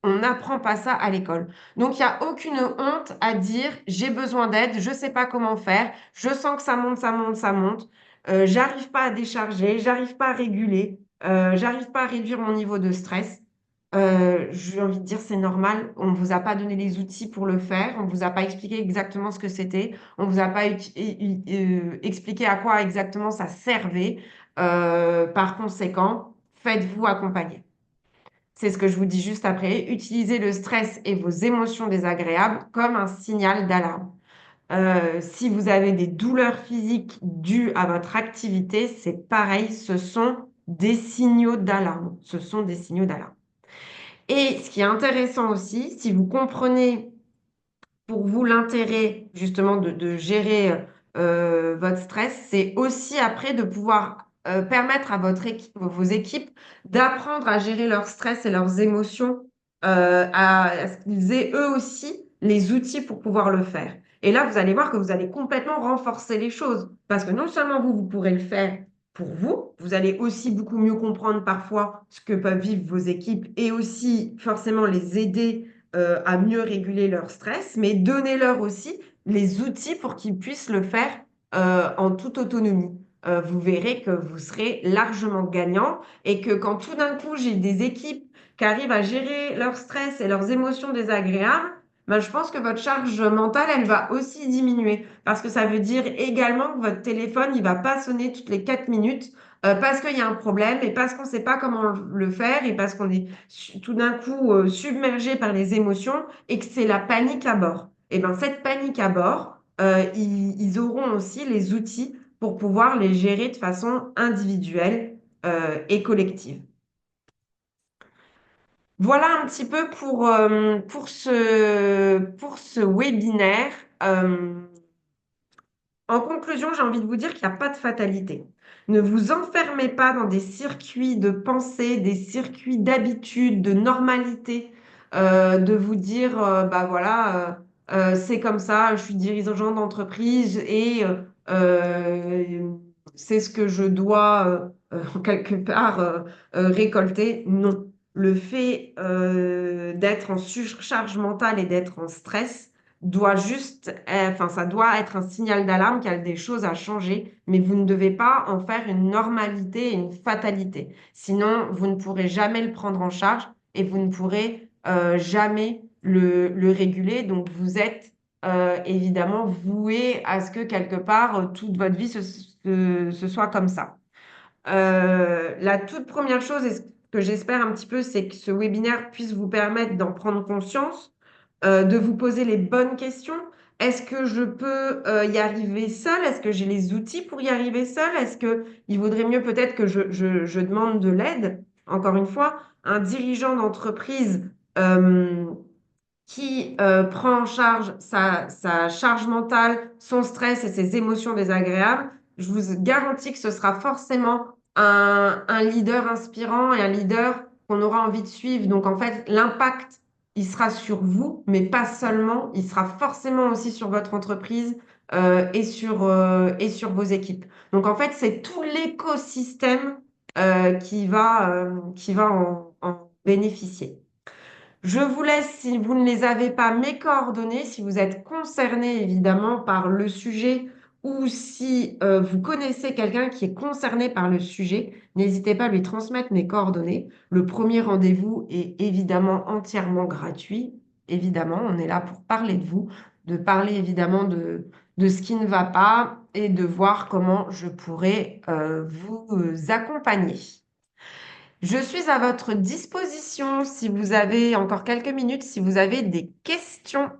On n'apprend pas ça à l'école. Donc, il n'y a aucune honte à dire j'ai besoin d'aide, je ne sais pas comment faire, je sens que ça monte, ça monte, ça monte, j'arrive pas à décharger, j'arrive pas à réguler, j'arrive pas à réduire mon niveau de stress. J'ai envie de dire c'est normal, on ne vous a pas donné les outils pour le faire, on ne vous a pas expliqué exactement ce que c'était, on ne vous a pas expliqué à quoi exactement ça servait. Par conséquent, faites-vous accompagner. C'est ce que je vous dis juste après. Utilisez le stress et vos émotions désagréables comme un signal d'alarme. Si vous avez des douleurs physiques dues à votre activité, c'est pareil, ce sont des signaux d'alarme. Ce sont des signaux d'alarme. Et ce qui est intéressant aussi, si vous comprenez pour vous l'intérêt justement de gérer votre stress, c'est aussi après de pouvoir permettre à vos équipes d'apprendre à gérer leur stress et leurs émotions, à ce qu'ils aient eux aussi les outils pour pouvoir le faire. Et là, vous allez voir que vous allez complètement renforcer les choses, parce que non seulement vous pourrez le faire pour vous, vous allez aussi beaucoup mieux comprendre parfois ce que peuvent vivre vos équipes et aussi forcément les aider à mieux réguler leur stress, mais donnez-leur aussi les outils pour qu'ils puissent le faire en toute autonomie. Vous verrez que vous serez largement gagnant et que quand tout d'un coup j'ai des équipes qui arrivent à gérer leur stress et leurs émotions désagréables, ben, je pense que votre charge mentale, elle va aussi diminuer parce que ça veut dire également que votre téléphone, il va pas sonner toutes les 4 minutes parce qu'il y a un problème et parce qu'on ne sait pas comment le faire et parce qu'on est tout d'un coup submergé par les émotions et que c'est la panique à bord. Et bien cette panique à bord, ils auront aussi les outils pour pouvoir les gérer de façon individuelle et collective. Voilà un petit peu pour ce webinaire. Euh, En conclusion, j'ai envie de vous dire qu'il n'y a pas de fatalité. Ne vous enfermez pas dans des circuits de pensée, des circuits d'habitude, de normalité, de vous dire, bah voilà, c'est comme ça, je suis dirigeant d'entreprise et c'est ce que je dois quelque part récolter. Non. Le fait d'être en surcharge mentale et d'être en stress, doit juste, enfin, ça doit être un signal d'alarme qu'il y a des choses à changer, mais vous ne devez pas en faire une normalité et une fatalité. Sinon, vous ne pourrez jamais le prendre en charge et vous ne pourrez jamais le réguler. Donc, vous êtes évidemment voué à ce que quelque part, toute votre vie ce soit comme ça. La toute première chose, et ce que j'espère un petit peu, c'est que ce webinaire puisse vous permettre d'en prendre conscience, de vous poser les bonnes questions. Est-ce que je peux y arriver seule? Est-ce que j'ai les outils pour y arriver seule? Est-ce qu'il vaudrait mieux peut-être que je demande de l'aide? Encore une fois, un dirigeant d'entreprise qui prend en charge sa charge mentale, son stress et ses émotions désagréables, je vous garantis que ce sera forcément un leader inspirant et un leader qu'on aura envie de suivre. Donc en fait, l'impact, il sera sur vous, mais pas seulement, il sera forcément aussi sur votre entreprise et sur vos équipes. Donc en fait, c'est tout l'écosystème qui va en bénéficier. Je vous laisse, si vous ne les avez pas, mes coordonnées, si vous êtes concerné évidemment par le sujet ou si vous connaissez quelqu'un qui est concerné par le sujet, n'hésitez pas à lui transmettre mes coordonnées. Le premier rendez-vous est évidemment entièrement gratuit. Évidemment, on est là pour parler de vous, de parler évidemment de ce qui ne va pas et de voir comment je pourrais vous accompagner. Je suis à votre disposition si vous avez encore quelques minutes, si vous avez des questions,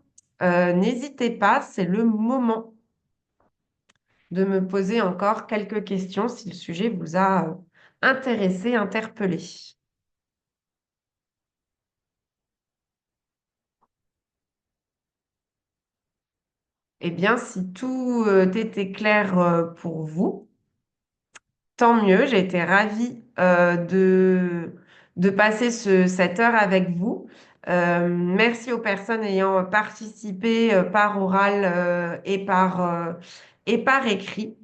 n'hésitez pas, c'est le moment de me poser encore quelques questions si le sujet vous a intéressé, interpellé. Eh bien, si tout était clair pour vous, tant mieux, j'ai été ravie de passer cette heure avec vous. Merci aux personnes ayant participé par oral et par écrit.